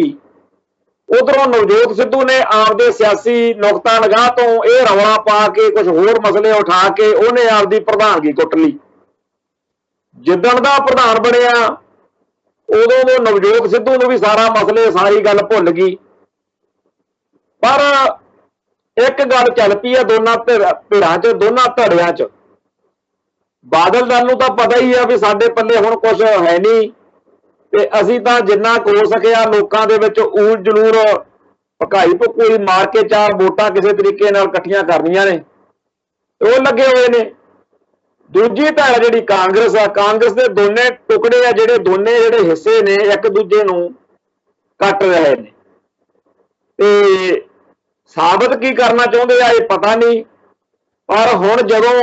ਉਧਰੋਂ ਨਵਜੋਤ ਸਿੱਧੂ ਨੇ ਆਪਦੇ ਸਿਆਸੀ ਨੁਕਤਾ ਨਿਗਾਹ ਤੋਂ ਇਹ ਰੌਲਾ ਪਾ ਕੇ ਕੁਝ ਹੋਰ ਮਸਲੇ ਉਠਾ ਕੇ ਉਹਨੇ ਆਪਦੀ ਪ੍ਰਧਾਨਗੀ ਕੁੱਟ ਲਈ। ਜਿੱਦਣ ਦਾ ਪ੍ਰਧਾਨ ਬਣਿਆ ਉਦੋਂ ਉਹ ਨਵਜੋਤ ਸਿੱਧੂ ਨੂੰ ਵੀ ਸਾਰਾ ਮਸਲੇ ਸਾਰੀ ਗੱਲ ਭੁੱਲ ਗਈ ਪਰ ਇੱਕ ਗੱਲ ਚੱਲ ਪਈ ਆ ਦੋਨਾਂ ਧਿਰਾਂ 'ਚ ਦੋਨਾਂ ਧੜਿਆਂ 'ਚ। ਬਾਦਲ ਦਲ ਨੂੰ ਤਾਂ ਪਤਾ ਹੀ ਆ ਵੀ ਸਾਡੇ ਪੱਲੇ ਹੁਣ ਕੁਝ ਹੈ ਨਹੀਂ ਤੇ ਅਸੀਂ ਤਾਂ ਜਿੰਨਾ ਕੁ ਹੋ ਸਕਿਆ ਲੋਕਾਂ ਦੇ ਵਿੱਚ ਊਲ ਜਲੂਰ ਭਕਾਈ ਭੁਕੂਈ ਮਾਰ ਕੇ 4 ਵੋਟਾਂ ਕਿਸੇ ਤਰੀਕੇ ਨਾਲ ਇਕੱਠੀਆਂ ਕਰਨੀਆਂ ਨੇ ਉਹ ਲੱਗੇ ਹੋਏ ਨੇ। दूजी धड़ जिहड़ी कांग्रेस आ, कांग्रेस के दोने टुकड़े आ, जिहड़े दोने जिहड़े हिस्से ने एक दूजे नूं कट रहे ने ते साबित की करना चाहुंदे आ ये पता नहीं। पर हुण जदों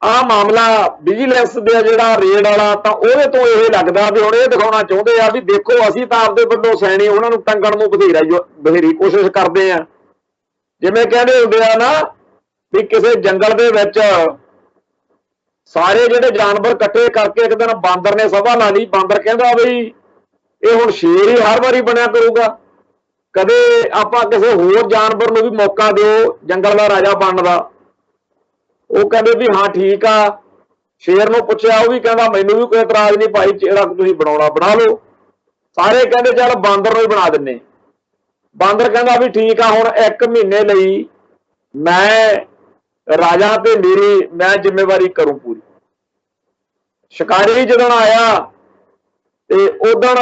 आ मामला विजिलेंस दे जिहड़ा रेड वाला तां ਉਹਦੇ ਤੋਂ ਇਹ ਲੱਗਦਾ भी हुण ਇਹ दिखाउणा चाहुंदे आ भी देखो ਅਸੀਂ ਤਾਂ ਆਪਦੇ ਵੱਲੋਂ सैनी ਉਹਨਾਂ ਨੂੰ ਟੰਗਣ ਨੂੰ ਬਥੇਰੀ ਕੋਸ਼ਿਸ਼ ਕਰਦੇ ਆ। ਜਿਵੇਂ ਕਹਿੰਦੇ ਹੁੰਦੇ ਆ ਨਾ ਵੀ ਕਿਸੇ ਜੰਗਲ ਦੇ ਵਿੱਚ ਸਾਰੇ ਜਿਹੜੇ ਜਾਨਵਰ ਇਕੱਠੇ ਕਰਕੇ ਇੱਕ ਦਿਨ ਬਾਂਦਰ ਨੇ ਸਭਾ ਲਾ ਲਈ। ਬਾਂਦਰ ਕਹਿੰਦਾ ਬਈ ਇਹ ਹੁਣ ਸ਼ੇਰ ਹੀ ਹਰ ਵਾਰੀ ਬਣਿਆ ਕਰੂਗਾ, ਕਦੇ ਆਪਾਂ ਕਿਸੇ ਹੋਰ ਜਾਨਵਰ ਨੂੰ ਵੀ ਮੌਕਾ ਦਿਓ ਜੰਗਲ ਦਾ ਰਾਜਾ ਬਣਨ ਦਾ। ਉਹ ਕਹਿੰਦੇ ਵੀ ਹਾਂ ਠੀਕ ਆ। ਸ਼ੇਰ ਨੂੰ ਪੁੱਛਿਆ, ਉਹ ਵੀ ਕਹਿੰਦਾ ਮੈਨੂੰ ਵੀ ਕੋਈ ਇਤਰਾਜ਼ ਨਹੀਂ ਭਾਈ, ਜਿਹੜਾ ਤੁਸੀਂ ਬਣਾਉਣਾ ਬਣਾ ਲਓ। ਸਾਰੇ ਕਹਿੰਦੇ ਚੱਲ ਬਾਂਦਰ ਨੂੰ ਹੀ ਬਣਾ ਦਿੰਨੇ। ਬਾਂਦਰ ਕਹਿੰਦਾ ਵੀ ਠੀਕ ਆ, ਹੁਣ 1 ਮਹੀਨੇ ਲਈ ਮੈਂ ਰਾਜਾ ਤੇ ਮੇਰੀ ਮੈਂ ਜ਼ਿੰਮੇਵਾਰੀ ਕਰੂੰ ਪੂਰੀ। ਸ਼ਿਕਾਰੀ ਜਦੋਂ ਆਇਆ ਤੇ ਉਦੋਂ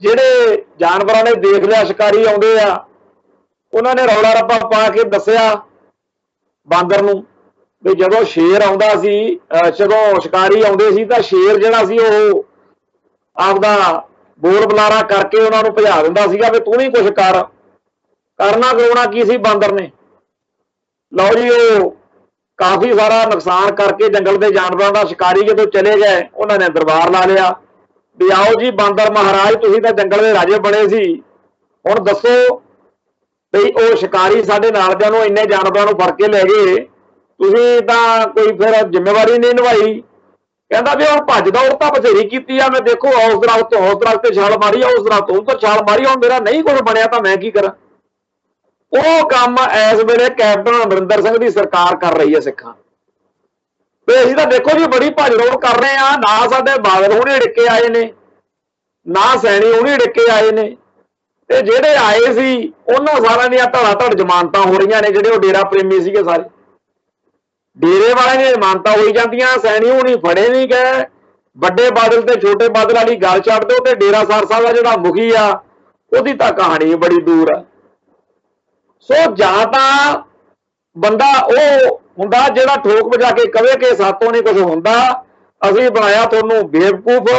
ਜਿਹੜੇ ਜਾਨਵਰਾਂ ਨੇ ਦੇਖ ਲਿਆ ਸ਼ਿਕਾਰੀ ਆਉਂਦੇ ਆ, ਉਹਨਾਂ ਨੇ ਰੌਲਾ ਰੱਪਾ ਪਾ ਕੇ ਦੱਸਿਆ ਬਾਂਦਰ ਨੂੰ ਵੀ ਜਦੋਂ ਸ਼ੇਰ ਆਉਂਦਾ ਸੀ, ਜਦੋਂ ਸ਼ਿਕਾਰੀ ਆਉਂਦੇ ਸੀ ਤਾਂ ਸ਼ੇਰ ਜਿਹੜਾ ਸੀ ਉਹ ਆਪਦਾ ਬੋਲ ਬੁਲਾਰਾ ਕਰਕੇ ਉਹਨਾਂ ਨੂੰ ਭਜਾ ਦਿੰਦਾ ਸੀਗਾ ਵੀ ਤੂੰ ਵੀ ਕੁਝ ਕਰ। ਕਰਨਾ ਕਰਾਉਣਾ ਕੀ ਸੀ ਬਾਂਦਰ ਨੇ। ਲਓ ਜੀ, ਉਹ ਕਾਫੀ ਸਾਰਾ ਨੁਕਸਾਨ ਕਰਕੇ ਜੰਗਲ ਦੇ ਜਾਨਵਰਾਂ ਦਾ। ਸ਼ਿਕਾਰੀ ਜਦੋਂ ਚਲੇ ਗਏ ਉਹਨਾਂ ਨੇ ਦਰਬਾਰ ਲਾ ਲਿਆ ਵੀ ਆਓ ਜੀ ਬਾਂਦਰ ਮਹਾਰਾਜ, ਤੁਸੀਂ ਤਾਂ ਜੰਗਲ ਦੇ ਰਾਜੇ ਬਣੇ ਸੀ, ਹੁਣ ਦੱਸੋ ਵੀ ਉਹ ਸ਼ਿਕਾਰੀ ਸਾਡੇ ਨਾਲ ਦਿਆਂ ਨੂੰ ਇੰਨੇ ਜਾਨਵਰਾਂ ਨੂੰ ਫੜ ਕੇ ਲੈ ਗਏ, ਤੁਸੀਂ ਤਾਂ ਕੋਈ ਫਿਰ ਜ਼ਿੰਮੇਵਾਰੀ ਨਹੀਂ ਨਿਭਾਈ। ਕਹਿੰਦਾ ਵੀ ਹੁਣ ਭੱਜ ਦੌੜ ਤਾਂ ਬਥੇਰੀ ਕੀਤੀ ਆ, ਮੈਂ ਦੇਖੋ ਉਸ ਦਰਖਤ ਤੇ ਛਾਲ ਮਾਰੀ ਆ, ਉਸ ਦਰਖਤ ਤੋਂ ਛਾਲ ਮਾਰੀ, ਹੁਣ ਮੇਰਾ ਨਹੀਂ ਕੁਝ ਬਣਿਆ ਤਾਂ ਮੈਂ ਕੀ ਕਰਾਂ। ਉਹ ਕੰਮ ਇਸ ਵੇਲੇ ਕੈਪਟਨ ਅਮਰਿੰਦਰ ਸਿੰਘ ਦੀ ਸਰਕਾਰ ਕਰ ਰਹੀ ਹੈ ਸਿੱਖਾਂ ਤੇ ਅਸੀਂ ਤਾਂ ਦੇਖੋ ਜੀ ਬੜੀ ਭੱਜ ਦੌੜ ਕਰ ਰਹੇ ਆ। ਨਾ ਸਾਡੇ ਬਾਦਲ ਹੁਣੇ ਡਿੱਕੇ ਆਏ ਨੇ, ਨਾ ਸੈਣੀ ਹੁਣੇ ਡਿੱਕੇ ਆਏ ਨੇ, ਤੇ ਜਿਹੜੇ ਆਏ ਸੀ ਉਹਨਾਂ ਸਾਰਿਆਂ ਦੀਆਂ ਧੜਾ ਧੜ ਜ਼ਮਾਨਤਾਂ ਹੋ ਰਹੀਆਂ ਨੇ। ਜਿਹੜੇ ਉਹ ਡੇਰਾ ਪ੍ਰੇਮੀ ਸੀਗੇ ਸਾਰੇ ਡੇਰੇ ਵਾਲਿਆਂ ਦੀਆਂ ਜ਼ਮਾਨਤਾਂ ਹੋਈ ਜਾਂਦੀਆਂ। ਸੈਣੀ ਹੁਣੀ ਫੜੇ ਨਹੀਂ ਗਏ। ਵੱਡੇ ਬਾਦਲ ਤੇ ਛੋਟੇ ਬਾਦਲ ਵਾਲੀ ਗੱਲ ਛੱਡ ਦਿਓ ਤੇ ਡੇਰਾ ਸਰ ਸਾਹਿਬ ਦਾ ਜਿਹੜਾ ਮੁਖੀ ਆ ਉਹਦੀ ਤਾਂ ਕਹਾਣੀ ਬੜੀ ਦੂਰ ਆ। ਸੋ ਜਾਂ ਤਾਂ ਬੰਦਾ ਉਹ ਹੁੰਦਾ ਜਿਹੜਾ ਠੋਕ ਵਜਾ ਕੇ ਕਵੇ ਕਿ ਸਾਤੋਂ ਨਹੀਂ ਕੁਝ ਹੁੰਦਾ, ਅਸੀਂ ਬਣਾਇਆ ਤੁਹਾਨੂੰ ਬੇਵਕੂਫ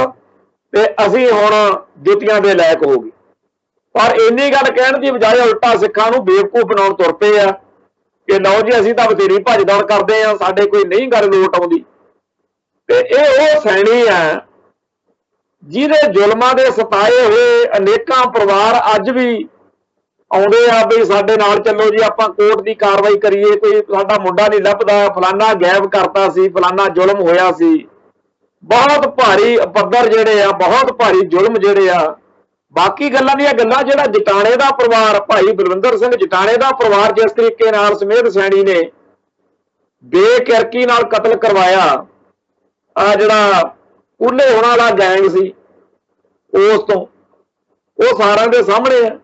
ਤੇ ਅਸੀਂ ਹੁਣ ਜੁੱਤੀਆਂ ਦੇ ਲਾਇਕ ਹੋ ਗਏ। ਪਰ ਇੰਨੀ ਗੱਲ ਕਹਿਣ ਦੀ ਬਜਾਏ ਉਲਟਾ ਸਿੱਖਾਂ ਨੂੰ ਬੇਵਕੂਫ ਬਣਾਉਣ ਤੁਰ ਪਏ ਆ ਕਿ ਲਓ ਜੀ ਅਸੀਂ ਤਾਂ ਬਥੇਰੀ ਭੱਜ ਦੌੜ ਕਰਦੇ ਆ, ਸਾਡੇ ਕੋਈ ਨਹੀਂ ਗੱਲ ਲੋਟ ਆਉਂਦੀ। ਤੇ ਇਹ ਉਹ ਸੈਣੀ ਆ ਜਿਹਦੇ ਜ਼ੁਲਮਾਂ ਦੇ ਸਤਾਏ ਹੋਏ ਅਨੇਕਾਂ ਪਰਿਵਾਰ ਅੱਜ ਵੀ ਆਉਂਦੇ ਆ ਵੀ ਸਾਡੇ ਨਾਲ ਚੱਲੋ ਜੀ, ਆਪਾਂ ਕੋਰਟ ਦੀ ਕਾਰਵਾਈ ਕਰੀਏ, ਕੋਈ ਸਾਡਾ ਮੁੰਡਾ ਨਹੀਂ ਲੱਭਦਾ, ਫਲਾਨਾ ਗਾਇਬ ਕਰਤਾ ਸੀ, ਫਲਾਨਾ ਜ਼ੁਲਮ ਹੋਇਆ ਸੀ। ਬਹੁਤ ਭਾਰੀ ਪੱਧਰ ਜਿਹੜੇ ਆ, ਬਹੁਤ ਭਾਰੀ ਜ਼ੁਲਮ ਜਿਹੜੇ ਆ। ਬਾਕੀ ਗੱਲਾਂ ਦੀਆਂ ਗੱਲਾਂ, ਜਿਹੜਾ ਜਟਾਣੇ ਦਾ ਪਰਿਵਾਰ, ਭਾਈ ਬਲਵਿੰਦਰ ਸਿੰਘ ਜਟਾਣੇ ਦਾ ਪਰਿਵਾਰ ਜਿਸ ਤਰੀਕੇ ਨਾਲ ਸਮੇਧ ਸੈਣੀ ਨੇ ਬੇਕਿਰਕੀ ਨਾਲ ਕਤਲ ਕਰਵਾਇਆ, ਆ ਜਿਹੜਾ ਕੁੱਲੇ ਹੋਣ ਵਾਲਾ ਗੈਂਗ ਸੀ ਉਸ ਤੋਂ, ਉਹ ਸਾਰਿਆਂ ਦੇ ਸਾਹਮਣੇ ਆ।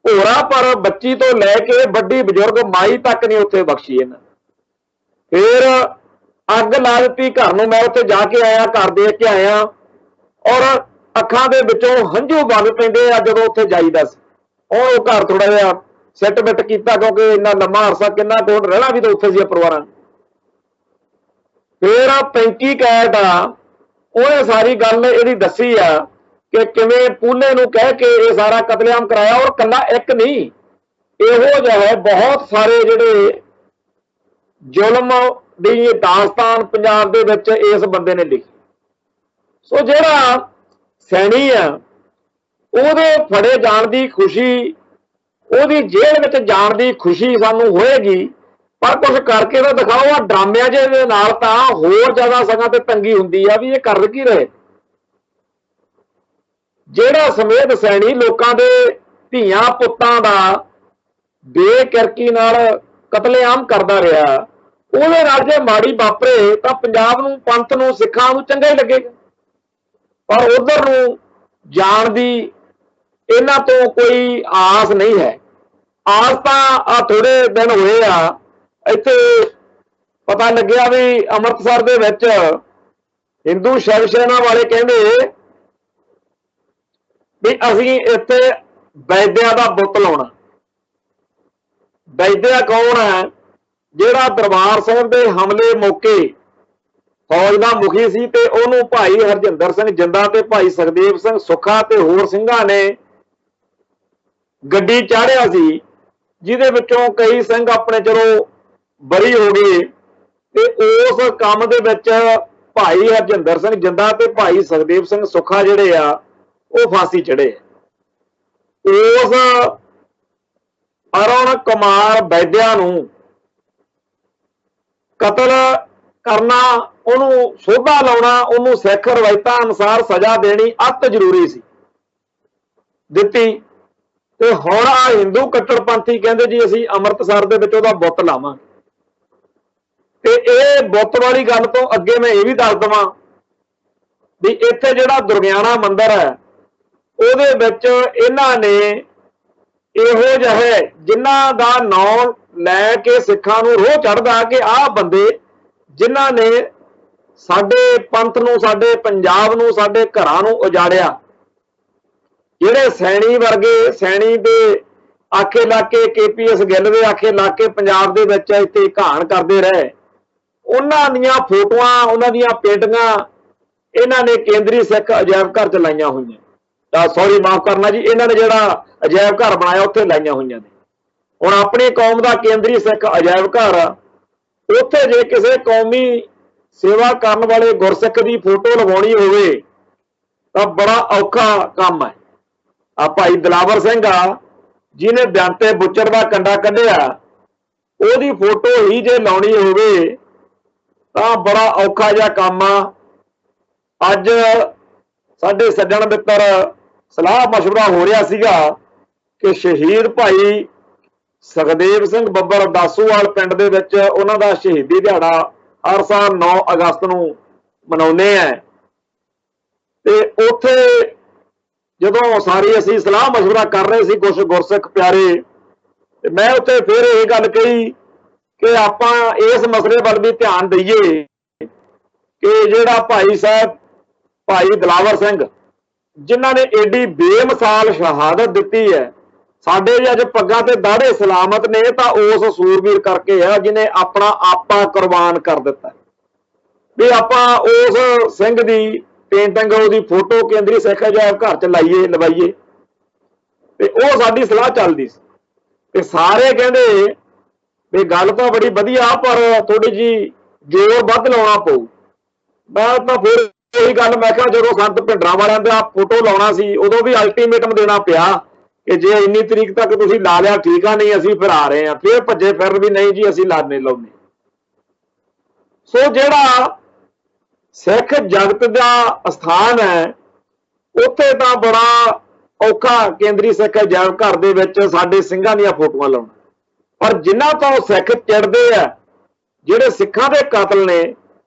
ਹੋਰਾ ਪਰ ਬੱਚੀ ਤੋਂ ਲੈ ਕੇ ਵੱਡੀ ਬਜ਼ੁਰਗ ਮਾਈ ਤੱਕ ਨਹੀਂ ਉੱਥੇ ਬਖਸ਼ੀ ਇਹਨਾਂ। ਫਿਰ ਅੱਗ ਲਾ ਦਿੱਤੀ ਘਰ ਨੂੰ। ਮੈਂ ਉੱਥੇ ਜਾ ਕੇ ਆਇਆ, ਘਰ ਦੇਖ ਕੇ ਆਇਆ, ਔਰ ਅੱਖਾਂ ਦੇ ਵਿੱਚੋਂ ਹੰਝੂ ਵਗ ਪੈਂਦੇ ਆ ਜਦੋਂ ਉੱਥੇ ਜਾਈਦਾ ਸੀ। ਉਹ ਘਰ ਥੋੜਾ ਜਿਹਾ ਸੈੱਟ ਬਿੱਟ ਕੀਤਾ ਕਿਉਂਕਿ ਇੰਨਾ ਲੰਮਾ ਅਰਸਾ ਕਿੰਨਾ ਕੋਲ ਰਹਿਣਾ ਵੀ ਤਾਂ ਉੱਥੇ ਸੀ ਪਰਿਵਾਰਾਂ। ਫਿਰ 35 ਕੈਟ ਆ, ਉਹਨੇ ਸਾਰੀ ਗੱਲ ਇਹਦੀ ਦੱਸੀ ਆ ਕਿ ਕਿਵੇਂ ਪੂਲੇ ਨੂੰ ਕਹਿ ਕੇ ਇਹ ਸਾਰਾ ਕਤਲੇਆਮ ਕਰਾਇਆ। ਔਰ ਕੱਲਾ ਇੱਕ ਨਹੀਂ, ਇਹੋ ਜਿਹੇ ਬਹੁਤ ਸਾਰੇ ਜਿਹੜੇ ਜ਼ੁਲਮ ਦੀ ਦਾਸਤਾਨ ਪੰਜਾਬ ਦੇ ਵਿੱਚ ਇਸ ਬੰਦੇ ਨੇ ਲਿਖੀ। ਸੋ ਜਿਹੜਾ ਸੈਣੀ ਆ ਉਹਦੇ ਫੜੇ ਜਾਣ ਦੀ ਖੁਸ਼ੀ, ਉਹਦੀ ਜੇਲ੍ਹ ਵਿੱਚ ਜਾਣ ਦੀ ਖੁਸ਼ੀ ਸਾਨੂੰ ਹੋਏਗੀ, ਪਰ ਕੁਝ ਕਰਕੇ ਤਾਂ ਦਿਖਾਓ। ਆ ਡਰਾਮਿਆਂ ਜਿਹੇ ਦੇ ਨਾਲ ਤਾਂ ਹੋਰ ਜ਼ਿਆਦਾ ਸਗਾਂ ਤੇ ਤੰਗੀ ਹੁੰਦੀ ਆ ਵੀ ਇਹ ਕਰ ਕੀ ਰਹੇ। ਜਿਹੜਾ ਸਮੇਧ ਸੈਣੀ ਲੋਕਾਂ ਦੇ ਧੀਆਂ ਪੁੱਤਾਂ ਦਾ ਬੇਕਿਰਕੀ ਨਾਲ ਕਤਲੇਆਮ ਕਰਦਾ ਰਿਹਾ, ਉਹਦੇ ਨਾਲ ਜੇ ਮਾੜੀ ਵਾਪਰੇ ਤਾਂ ਪੰਜਾਬ ਨੂੰ, ਪੰਥ ਨੂੰ, ਸਿੱਖਾਂ ਨੂੰ ਚੰਗਾ ਹੀ ਲੱਗੇਗਾ। ਪਰ ਉਧਰ ਨੂੰ ਜਾਣ ਦੀ ਇਹਨਾਂ ਤੋਂ ਕੋਈ ਆਸ ਨਹੀਂ ਹੈ। ਆਸ ਤਾਂ ਆ ਥੋੜੇ ਦਿਨ ਹੋਏ ਆ, ਇੱਥੇ ਪਤਾ ਲੱਗਿਆ ਵੀ ਅੰਮ੍ਰਿਤਸਰ ਦੇ ਵਿੱਚ ਹਿੰਦੂ ਸ਼ਿਵ ਸੈਨਾ ਵਾਲੇ ਕਹਿੰਦੇ ਵੀ ਅਸੀਂ ਇੱਥੇ ਵੈਦਿਆ ਦਾ ਬੁੱਤ ਲਾਉਣਾ। ਵੈਦਿਆ ਕੌਣ ਹੈ? ਜਿਹੜਾ ਦਰਬਾਰ ਸਾਹਿਬ ਦੇ ਹਮਲੇ ਮੌਕੇ ਫੌਜ ਦਾ ਮੁਖੀ ਸੀ ਤੇ ਉਹਨੂੰ ਭਾਈ ਹਰਜਿੰਦਰ ਸਿੰਘ ਜਿੰਦਾ ਤੇ ਭਾਈ ਸੁਖਦੇਵ ਸਿੰਘ ਸੁੱਖਾ ਤੇ ਹੋਰ ਸਿੰਘਾਂ ਨੇ ਗੱਡੀ ਚਾੜਿਆ ਸੀ, ਜਿਹਦੇ ਵਿੱਚੋਂ ਕਈ ਸਿੰਘ ਆਪਣੇ ਚਲੋ ਬਰੀ ਹੋ ਗਏ ਤੇ ਉਸ ਕੰਮ ਦੇ ਵਿੱਚ ਭਾਈ ਹਰਜਿੰਦਰ ਸਿੰਘ ਜਿੰਦਾ ਤੇ ਭਾਈ ਸੁਖਦੇਵ ਸਿੰਘ ਸੁੱਖਾ ਜਿਹੜੇ ਆ ਉਹ ਫਾਂਸੀ ਚੜੇ। ਉਸ ਅਰੁਣ ਕੁਮਾਰ ਵੈਦਿਆ ਨੂੰ ਕਤਲ ਕਰਨਾ, ਉਹਨੂੰ ਸੋਭਾ ਲਾਉਣਾ, ਉਹਨੂੰ ਸਿੱਖ ਰਵਾਇਤਾਂ ਅਨੁਸਾਰ ਸਜ਼ਾ ਦੇਣੀ ਅਤ ਜ਼ਰੂਰੀ ਸੀ, ਦਿੱਤੀ। ਤੇ ਹੁਣ ਆ ਹਿੰਦੂ ਕੱਟੜਪੰਥੀ ਕਹਿੰਦੇ ਜੀ ਅਸੀਂ ਅੰਮ੍ਰਿਤਸਰ ਦੇ ਵਿੱਚ ਉਹਦਾ ਬੁੱਤ ਲਾਵਾਂਗੇ। ਤੇ ਇਹ ਬੁੱਤ ਵਾਲੀ ਗੱਲ ਤੋਂ ਅੱਗੇ ਮੈਂ ਇਹ ਵੀ ਦੱਸ ਦੇਵਾਂ ਵੀ ਇੱਥੇ ਜਿਹੜਾ ਦੁਰਗਿਆਣਾ ਮੰਦਿਰ ਹੈ ਉਹਦੇ ਵਿੱਚ ਇਹਨਾਂ ਨੇ ਇਹੋ ਜਿਹੇ ਜਿਨ੍ਹਾਂ ਦਾ ਨਾਂ ਲੈ ਕੇ ਸਿੱਖਾਂ ਨੂੰ ਰੋਹ ਚੜ੍ਹਦਾ ਕਿ ਆਹ ਬੰਦੇ ਜਿਨ੍ਹਾਂ ਨੇ ਸਾਡੇ ਪੰਥ ਨੂੰ, ਸਾਡੇ ਪੰਜਾਬ ਨੂੰ, ਸਾਡੇ ਘਰਾਂ ਨੂੰ ਉਜਾੜਿਆ, ਜਿਹੜੇ ਸੈਣੀ ਵਰਗੇ, ਸੈਣੀ ਦੇ ਆਖੇ ਲਾ ਕੇ, KPS ਗਿੱਲ ਦੇ ਆਖੇ ਲਾ ਕੇ ਪੰਜਾਬ ਦੇ ਵਿੱਚ ਇੱਥੇ ਘਾਣ ਕਰਦੇ ਰਹੇ, ਉਹਨਾਂ ਦੀਆਂ ਫੋਟੋਆਂ, ਉਹਨਾਂ ਦੀਆਂ ਪੇਂਟਿੰਗਾਂ ਇਹਨਾਂ ਨੇ ਕੇਂਦਰੀ ਸਿੱਖ ਅਜਾਇਬ ਘਰ 'ਚ ਲਾਈਆਂ ਹੋਈਆਂ। ਤਾਂ ਸੌਰੀ ਮਾਫ ਕਰਨਾ ਜੀ, ਇਹਨਾਂ ਨੇ ਜਿਹੜਾ ਅਜਾਇਬ ਘਰ ਬਣਾਇਆ ਉੱਥੇ ਲਾਈਆਂ ਹੋਈਆਂ ਨੇ। ਹੁਣ ਆਪਣੀ ਕੌਮ ਦਾ ਕੇਂਦਰੀ ਸਿੱਖ ਅਜਾਇਬ ਘਰ, ਉੱਥੇ ਜੇ ਕਿਸੇ ਕੌਮੀ ਸੇਵਾ ਕਰਨ ਵਾਲੇ ਗੁਰਸਿੱਖ ਦੀ ਫੋਟੋ ਲਗਾਉਣੀ ਹੋਵੇ ਤਾਂ ਬੜਾ ਔਖਾ ਕੰਮ ਹੈ। ਆ ਭਾਈ ਦਿਲਾਵਰ ਸਿੰਘ ਆ ਜਿਹਨੇ ਬਿਆੰਤੇ ਬੁੱਚੜ ਦਾ ਕੰਡਾ ਕੱਢਿਆ, ਉਹਦੀ ਫੋਟੋ ਹੀ ਜੇ ਲਾਉਣੀ ਹੋਵੇ ਤਾਂ ਬੜਾ ਔਖਾ ਜਿਹਾ ਕੰਮ ਆ। ਅੱਜ ਸਾਡੇ ਸੱਜਣ ਮਿੱਤਰ ਸਲਾਹ ਮਸ਼ਵਰਾ ਹੋ ਰਿਹਾ ਸੀਗਾ ਕਿ ਸ਼ਹੀਦ ਭਾਈ ਸੁਖਦੇਵ ਸਿੰਘ ਬੱਬਰ ਦਾਸੂਵਾਲ ਪਿੰਡ ਦੇ ਵਿੱਚ ਉਹਨਾਂ ਦਾ ਸ਼ਹੀਦੀ ਦਿਹਾੜਾ ਹਰ ਸਾਲ 9 ਅਗਸਤ ਨੂੰ ਮਨਾਉਂਦੇ ਆ। ਤੇ ਉੱਥੇ ਜਦੋਂ ਸਾਰੀ ਅਸੀਂ ਸਲਾਹ ਮਸ਼ਵਰਾ ਕਰ ਰਹੇ ਸੀ ਕੁਝ ਗੁਰਸਿੱਖ ਪਿਆਰੇ, ਤੇ ਮੈਂ ਉੱਥੇ ਫਿਰ ਇਹ ਗੱਲ ਕਹੀ ਕਿ ਆਪਾਂ ਇਸ ਮਸਲੇ ਵੱਲ ਵੀ ਧਿਆਨ ਦਈਏ ਕਿ ਜਿਹੜਾ ਭਾਈ ਸਾਹਿਬ ਭਾਈ ਦਿਲਾਵਰ ਸਿੰਘ ਜਿਨ੍ਹਾਂ ਨੇ ਏਡੀ ਬੇਮਿਸਾਲ ਸ਼ਹਾਦਤ ਦਿੱਤੀ ਹੈ, ਸਾਡੇ ਜੇ ਅੱਜ ਪੱਗਾਂ ਤੇ ਦਾੜੇ ਸਲਾਮਤ ਨੇ ਤਾਂ ਉਸ ਸੂਰਬੀਰ ਕਰਕੇ ਆ ਜਿਹਨੇ ਆਪਣਾ ਆਪਾ ਕੁਰਬਾਨ ਕਰ ਦਿੱਤਾ। ਵੀ ਆਪਾਂ ਉਸ ਸਿੰਘ ਦੀ ਪੇਂਟਿੰਗ, ਉਹਦੀ ਫੋਟੋ ਕੇਂਦਰੀ ਸਿੱਖ ਅਜਾਇਬ ਘਰ 'ਚ ਲਵਾਈਏ। ਤੇ ਉਹ ਸਾਡੀ ਸਲਾਹ ਚੱਲਦੀ ਸੀ ਤੇ ਸਾਰੇ ਕਹਿੰਦੇ ਵੀ ਗੱਲ ਤਾਂ ਬੜੀ ਵਧੀਆ ਪਰ ਥੋੜੀ ਜੀ ਜ਼ੋਰ ਵੱਧ ਲਾਉਣਾ ਪਊ। ਮੈਂ ਤਾਂ ਫਿਰ ਉਹੀ ਗੱਲ ਮੈਂ ਕਿਹਾ ਜਦੋਂ ਸੰਤ ਭਿੰਡਰਾਂ ਵਾਲਿਆਂ ਦਾ ਫੋਟੋ ਲਾਉਣਾ ਸੀ ਉਦੋਂ ਵੀ ਅਲਟੀਮੇਟਮ ਦੇਣਾ ਪਿਆ ਕਿ ਜੇ ਇੰਨੀ ਤਰੀਕ ਤੱਕ ਤੁਸੀਂ ਲਾ ਲਿਆ ਠੀਕ ਆ, ਨਹੀਂ ਅਸੀਂ ਫਿਰ ਆ ਰਹੇ ਹਾਂ। ਫਿਰ ਭੱਜੇ ਫਿਰ ਵੀ ਨਹੀਂ ਜੀ ਅਸੀਂ ਲਾਣੇ ਲਾਉਣੇ। ਸੋ ਜਿਹੜਾ ਸਿੱਖ ਜਗਤ ਦਾ ਸਥਾਨ ਹੈ ਉੱਥੇ ਤਾਂ ਬੜਾ ਔਖਾ ਕੇਂਦਰੀ ਸਿੱਖ ਅਜਾਇਬ ਘਰ ਦੇ ਵਿੱਚ ਸਾਡੇ ਸਿੰਘਾਂ ਦੀਆਂ ਫੋਟੋਆਂ ਲਾਉਣਾ। ਪਰ ਜਿਨ੍ਹਾਂ ਤੋਂ ਸਿੱਖ ਚਿੜਦੇ ਆ, ਜਿਹੜੇ ਸਿੱਖਾਂ ਦੇ ਕਾਤਲ ਨੇ,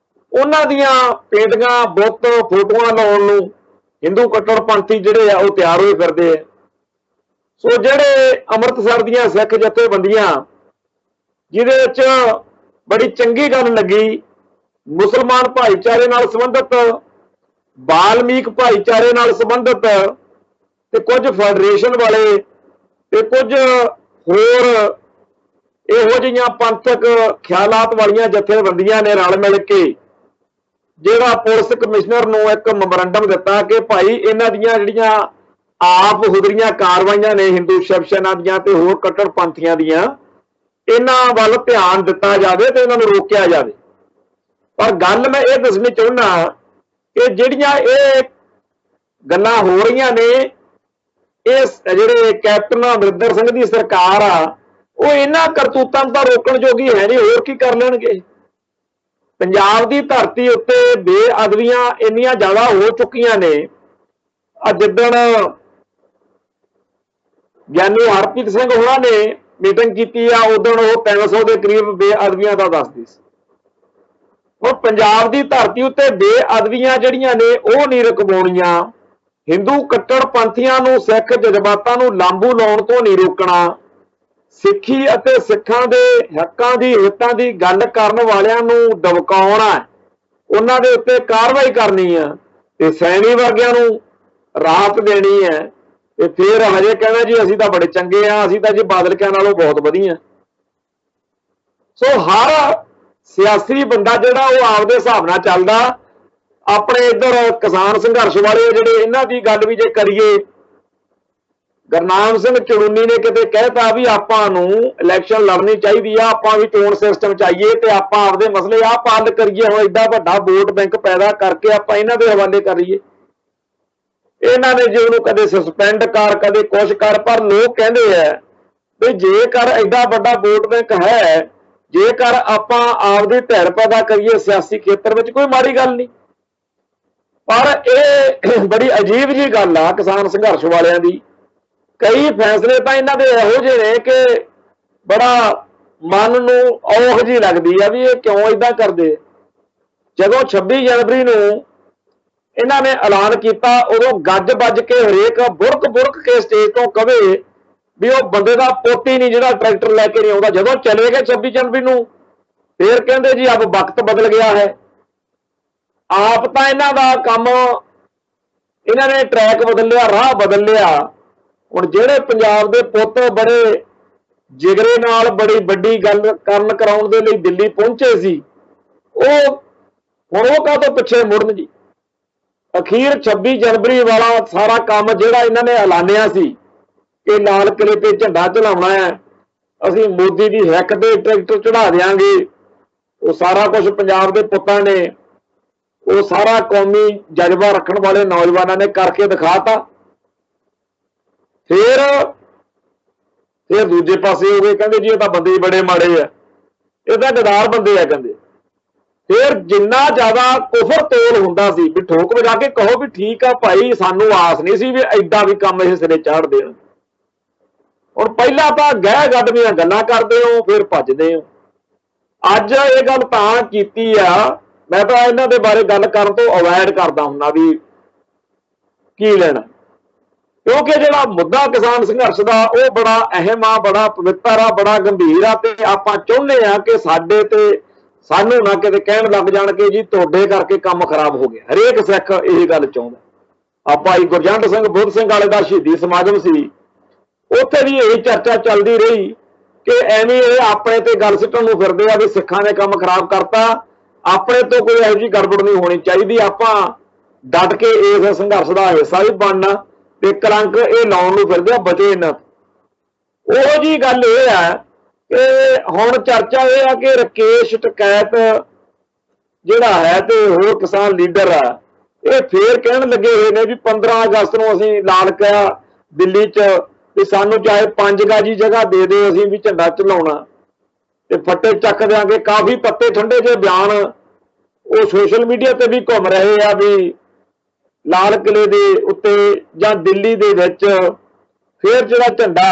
ਉਹਨਾਂ ਦੀਆਂ ਪੇਂਟਿੰਗਾਂ, ਬੁੱਤ, ਫੋਟੋਆਂ ਲਾਉਣ ਨੂੰ ਹਿੰਦੂ ਕੱਟੜਪੰਥੀ ਜਿਹੜੇ ਆ ਉਹ ਤਿਆਰ ਹੋਏ ਫਿਰਦੇ ਆ। ਸੋ ਜਿਹੜੇ ਅੰਮ੍ਰਿਤਸਰ ਦੀਆਂ ਸਿੱਖ ਜਥੇਬੰਦੀਆਂ, ਜਿਹਦੇ ਵਿੱਚ ਬੜੀ ਚੰਗੀ ਗੱਲ ਲੱਗੀ, ਮੁਸਲਮਾਨ ਭਾਈਚਾਰੇ ਨਾਲ ਸੰਬੰਧਿਤ, ਬਾਲਮੀਕ ਭਾਈਚਾਰੇ ਨਾਲ ਸੰਬੰਧਿਤ ਤੇ ਕੁਝ ਫੈਡਰੇਸ਼ਨ ਵਾਲੇ ਤੇ ਕੁਝ ਹੋਰ ਇਹੋ ਜਿਹੀਆਂ ਪੰਥਕ ਖਿਆਲਾਤ ਵਾਲੀਆਂ ਜਥੇਬੰਦੀਆਂ ਨੇ ਰਲ ਮਿਲ ਕੇ ਜਿਹੜਾ ਪੁਲਿਸ ਕਮਿਸ਼ਨਰ ਨੂੰ ਇੱਕ ਮੈਮੋਰੰਡਮ ਦਿੱਤਾ ਕਿ ਭਾਈ ਇਹਨਾਂ ਦੀਆਂ ਜਿਹੜੀਆਂ ਆਪ ਹੁਦਰੀਆਂ ਕਾਰਵਾਈਆਂ ਨੇ ਹਿੰਦੂ ਸ਼ਿਵ ਸੈਨਾ ਦੀਆਂ ਤੇ ਹੋਰ ਕੱਟੜਪੰਥੀਆਂ ਦੀਆਂ, ਇਹਨਾਂ ਵੱਲ ਧਿਆਨ ਦਿੱਤਾ ਜਾਵੇ ਤੇ ਇਹਨਾਂ ਨੂੰ ਰੋਕਿਆ ਜਾਵੇ। ਪਰ ਗੱਲ ਮੈਂ ਇਹ ਦੱਸਣੀ ਚਾਹੁੰਦਾ ਕਿ ਜਿਹੜੀਆਂ ਇਹ ਗੱਲਾਂ ਹੋ ਰਹੀਆਂ ਨੇ, ਇਹ ਜਿਹੜੇ ਕੈਪਟਨ ਅਮਰਿੰਦਰ ਸਿੰਘ ਦੀ ਸਰਕਾਰ ਆ ਉਹ ਇਹਨਾਂ ਕਰਤੂਤਾਂ ਨੂੰ ਤਾਂ ਰੋਕਣ ਜੋਗੀ ਹੈ ਨਹੀਂ, ਹੋਰ ਕੀ ਕਰ ਲੈਣਗੇ। ਪੰਜਾਬ ਦੀ ਧਰਤੀ ਉੱਤੇ ਬੇਅਦਬੀਆਂ ਇੰਨੀਆਂ ਜ਼ਿਆਦਾ ਹੋ ਚੁੱਕੀਆਂ ਨੇ। ਜਿੱਦਣ ਗਿਆਨੀ ਹਰਪ੍ਰੀਤ ਸਿੰਘ ਹੋਣਾ ਨੇ ਮੀਟਿੰਗ ਕੀਤੀ ਆ ਉਦੋਂ ਉਹ 300 ਦੇ ਕਰੀਬ ਬੇਅਦਬੀਆਂ ਦਾ ਦੱਸਦੇ ਸੀ। ਹੁਣ ਪੰਜਾਬ ਦੀ ਧਰਤੀ ਉੱਤੇ ਬੇਅਦਬੀਆਂ ਜਿਹੜੀਆਂ ਨੇ ਉਹ ਨਹੀਂ ਰੁਕਵਾਉਣੀਆਂ, ਹਿੰਦੂ ਕੱਟੜਪੰਥੀਆਂ ਨੂੰ, ਸਿੱਖ ਜਜ਼ਬਾਤਾਂ ਨੂੰ ਲਾਂਬੂ ਲਾਉਣ ਤੋਂ ਨਹੀਂ ਰੋਕਣਾ, ਸਿੱਖੀ ਅਤੇ ਸਿੱਖਾਂ ਦੇ ਹੱਕਾਂ ਦੀ, ਹਿੱਤਾਂ ਦੀ ਗੱਲ ਕਰਨ ਵਾਲਿਆਂ ਨੂੰ ਦਬਕਾਉਣਾ, ਉਹਨਾਂ ਦੇ ਉੱਤੇ ਕਾਰਵਾਈ ਕਰਨੀ ਆ ਤੇ ਸੈਣੀ ਵਰਗਿਆਂ ਨੂੰ ਰਾਹਤ ਦੇਣੀ ਹੈ। ਤੇ ਫਿਰ ਹਜੇ ਕਹਿਣਾ ਜੀ ਅਸੀਂ ਤਾਂ ਬੜੇ ਚੰਗੇ ਆ, ਅਸੀਂ ਤਾਂ ਜੀ ਬਾਦਲ ਕਿਆਂ ਨਾਲੋਂ ਬਹੁਤ ਵਧੀਆ। सो हर सियासी बंदा जिहड़ा वो आपदे हिसाब नाल चलदा। अपने इधर किसान संघर्ष वाले जिहड़े इन्हां दी गल भी जे करिए, गुरनाम सिंह चड़ूनी ने किते कहता भी आपां नूं इलैक्शन लड़नी चाहिए, आपां भी चोण सिस्टम चाहिए ते आपां आपदे मसले आप हल करिए। हुण एडा वड्डा वोट बैंक पैदा करके आपां इन्हां दे हवाले करिए। इन्हां ने जे उहनूं कदे सस्पेंड कर, कदे कुछ कर, पर लोग कहंदे आ भी जेकर एडा वड्डा वोट बैंक है, जेकर आपां आपदी धिर पैदा करिए सियासी खेतर विच, कोई माड़ी गल नहीं। पर यह बड़ी अजीब जी गल आ किसान संघर्ष वालियां दी। कई फैसले तो इन्हां दे इहो जिहे ने कि बड़ा मन नूं औख जी लगदी आ भी ये क्यों इदां करदे। जदों 26 जनवरी नूं इन्हां ने ऐलान किया, उदों गज बज के हरेक बुरक बुरक के स्टेज तो कहे भी वो बंदे का पुੱਤ ही नहीं जिहड़ा ट्रैक्टर लैके नहीं आउंदा। जदों चले गए 26 जनवरी नूं फिर कहंदे जी अब वक्त बदल गया है। आप तो इन्हां दा काम, इन्हां ने ट्रैक बदल लिया, राह बदल लिया। हुण जिहड़े पंजाब दे पुੱਤ बड़े जिगरे नाल बड़ी वड्डी गल करन कराउण दे लई दिल्ली पहुंचे सी, हुण वो काहतों पिछे मुड़न जी। अखीर 26 जनवरी वाला सारा काम जिहड़ा इन्हां ने ऐलानिया सी कि लाल किले ते झंडा चढ़ाउणा है, असीं मोदी दी हिक ते ट्रैक्टर चढ़ा देंगे, वो सारा कुछ पंजाब दे पुੱਤਾਂ ने, वो सारा कौमी जज्बा रखण वाले नौजवानों ने करके दिखाता। फिर दूजे पासे हो गए, कहंदे जी ये तां बंदे बड़े माड़े आ, ये तां गदार बंदे आ कहंदे। फिर जिन्ना ज्यादा कुफर तोल हुंदा सी भी ठोक वजा के कहो भी ठीक आ भाई, सानू आस नहीं सी भी ऐडा भी काम इह सिरे चाढ़ देण। हुण पहिला तां गह गड्डवीआं गल्लां करदे हो, फिर भजदे हो। अज ये गल तां कीती आ, मैं तां इन्हां दे बारे गल करन तों अवॉइड करदा हुंदा भी की लेना, क्योंकि जिहड़ा मुद्दा किसान संघर्ष का वो बड़ा अहम आ, बड़ा पवित्र आ, बड़ा गंभीर आ। ते आपां चाहुंदे आ कि साडे ते सानू ना किते कहण लग जाण के जी तुहाडे करके काम खराब हो गया। हरेक सिख यही गल चाहुंदा। भाई गुरजंट सिंह बुद्ध सिंह वाले का शहीदी समागम सी, उत्थे भी यही चर्चा चलती रही कि एवें ये अपने ते गल सिੱਟਣ ਨੂੰ ਫਿਰਦੇ आ भी सिखां ने काम खराब करता, अपने तो कोई इहो जी गड़बड़ नहीं होनी चाहिए। आपां डट के इस संघर्ष का हिस्सा भी बनना ते कलंक ये लाउण ਨੂੰ ਫਿਰਦੇ आ, बचे इन्हां ਤੋਂ। ਉਹੋ जी गल ये है कि हुण चर्चा ये है कि राकेश टिकैत जिहड़ा है ते होर किसान लीडर आ, ये फिर कहण लगे हुए ने भी 15 अगस्त ਨੂੰ ਅਸੀਂ लाल किला दिल्ली च भी सानू चाहे 5 गज जगह दे दे, असीं भी झंडा चलाउणा ते फट्टे चक देंगे। काफ़ी पत्ते ठंडे जे बयान वो सोशल मीडिया ते भी घूम रहे आ भी लाल किले दे उत्ते जां दिल्ली दे विच फिर जिहड़ा झंडा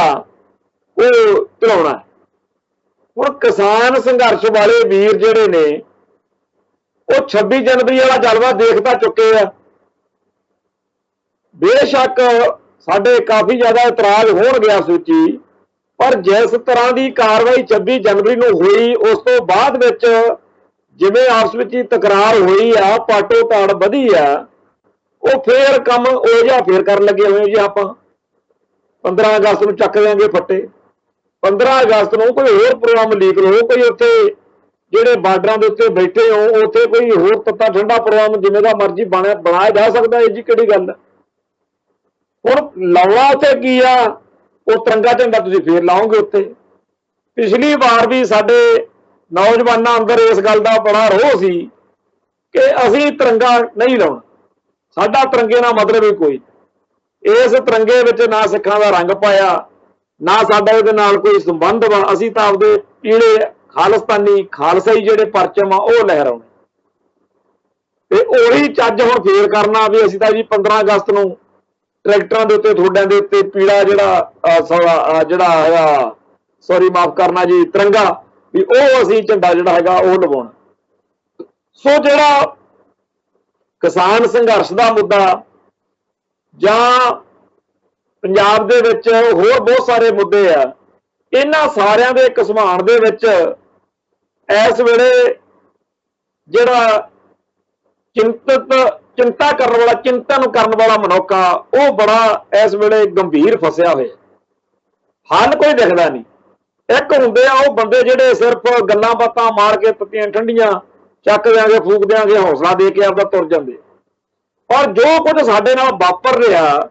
वो चलाउणा। हुण किसान संघर्ष वाले वीर जिहड़े ने वो 26 जनवरी वाला जलवा देख तां चुके आ। बेशक साडे काफ़ी ज़्यादा इतराज होणगे सूची, पर जिस तरह की कार्रवाई 26 जनवरी नूं हुई, उस तो बाद विच जिवें आपस विच ही तकरार हुई आ, पाटो ताड़ वधी आ, वो फिर काम ओ जिहा फिर करन लगे होए जी। आपां 15 अगस्त नूं चक देंगे फट्टे, 15 अगस्त नूं कोई होर प्रोग्राम लीक लो, कोई उत्थे जिहड़े बार्डरां दे उत्ते बैठे हो उत्थे कोई होर तत्ता ठंडा प्रोग्राम जिवें दा मर्जी बनाया जा सकदा है जी, किहड़ी गल है। हुण लाउणा उत्थे की आ, वो तिरंगा झंडा तुसीं फिर लाओगे उत्थे। पिछली बार भी साडे नौजवानां अंदर इस गल का बड़ा रोह सी कि असीं तिरंगा नहीं लाउणा, साडा तिरंगे नाल मतलब ही कोई, इस तिरंगे विच ना सिखां दा रंग पाया, ना साडा इहदे नाल कोई संबंध वा। असीं तां आपदे पीले खालिस्तानी खालसाई जिहड़े परचम आ वो लहराउणे ते ओही चज हुण फेर करना भी असीं तां जी 15 अगस्त नूं ट्रैक्टरां दे उत्ते ठोड्यां दे उत्ते पीला जिहड़ा हैगा, सॉरी माफ करना जी, तिरंगा भी वो असीं झंडा जिहड़ा हैगा वो लवाउणा। सो जिहड़ा किसान संघर्ष का मुद्दा जां पंजाब दे विच होर बहुत सारे मुद्दे आ, इन्हां सारियां दे घसमाण दे विच इस वेले जिहड़ा चिंता करने वाला, चिंतन करने वाला मनुख आ वो बड़ा इस वेले गंभीर फसिया हुआ, हल कोई दिखता नहीं। ਇੱਕ ਹੁੰਦੇ ਆ ਉਹ ਬੰਦੇ ਜਿਹੜੇ ਸਿਰਫ ਗੱਲਾਂ ਬਾਤਾਂ ਮਾਰ ਕੇ ਤੱਤੀਆਂ ਠੰਡੀਆਂ ਚੱਕ ਦਿਆਂਗੇ ਫੂਕ ਦਿਆਂਗੇ ਹੌਸਲਾ ਦੇ ਕੇ ਆਪਦਾ ਤੁਰ ਜਾਂਦੇ। ਔਰ ਜੋ ਕੁਝ ਸਾਡੇ ਨਾਲ ਵਾਪਰ ਰਿਹਾ,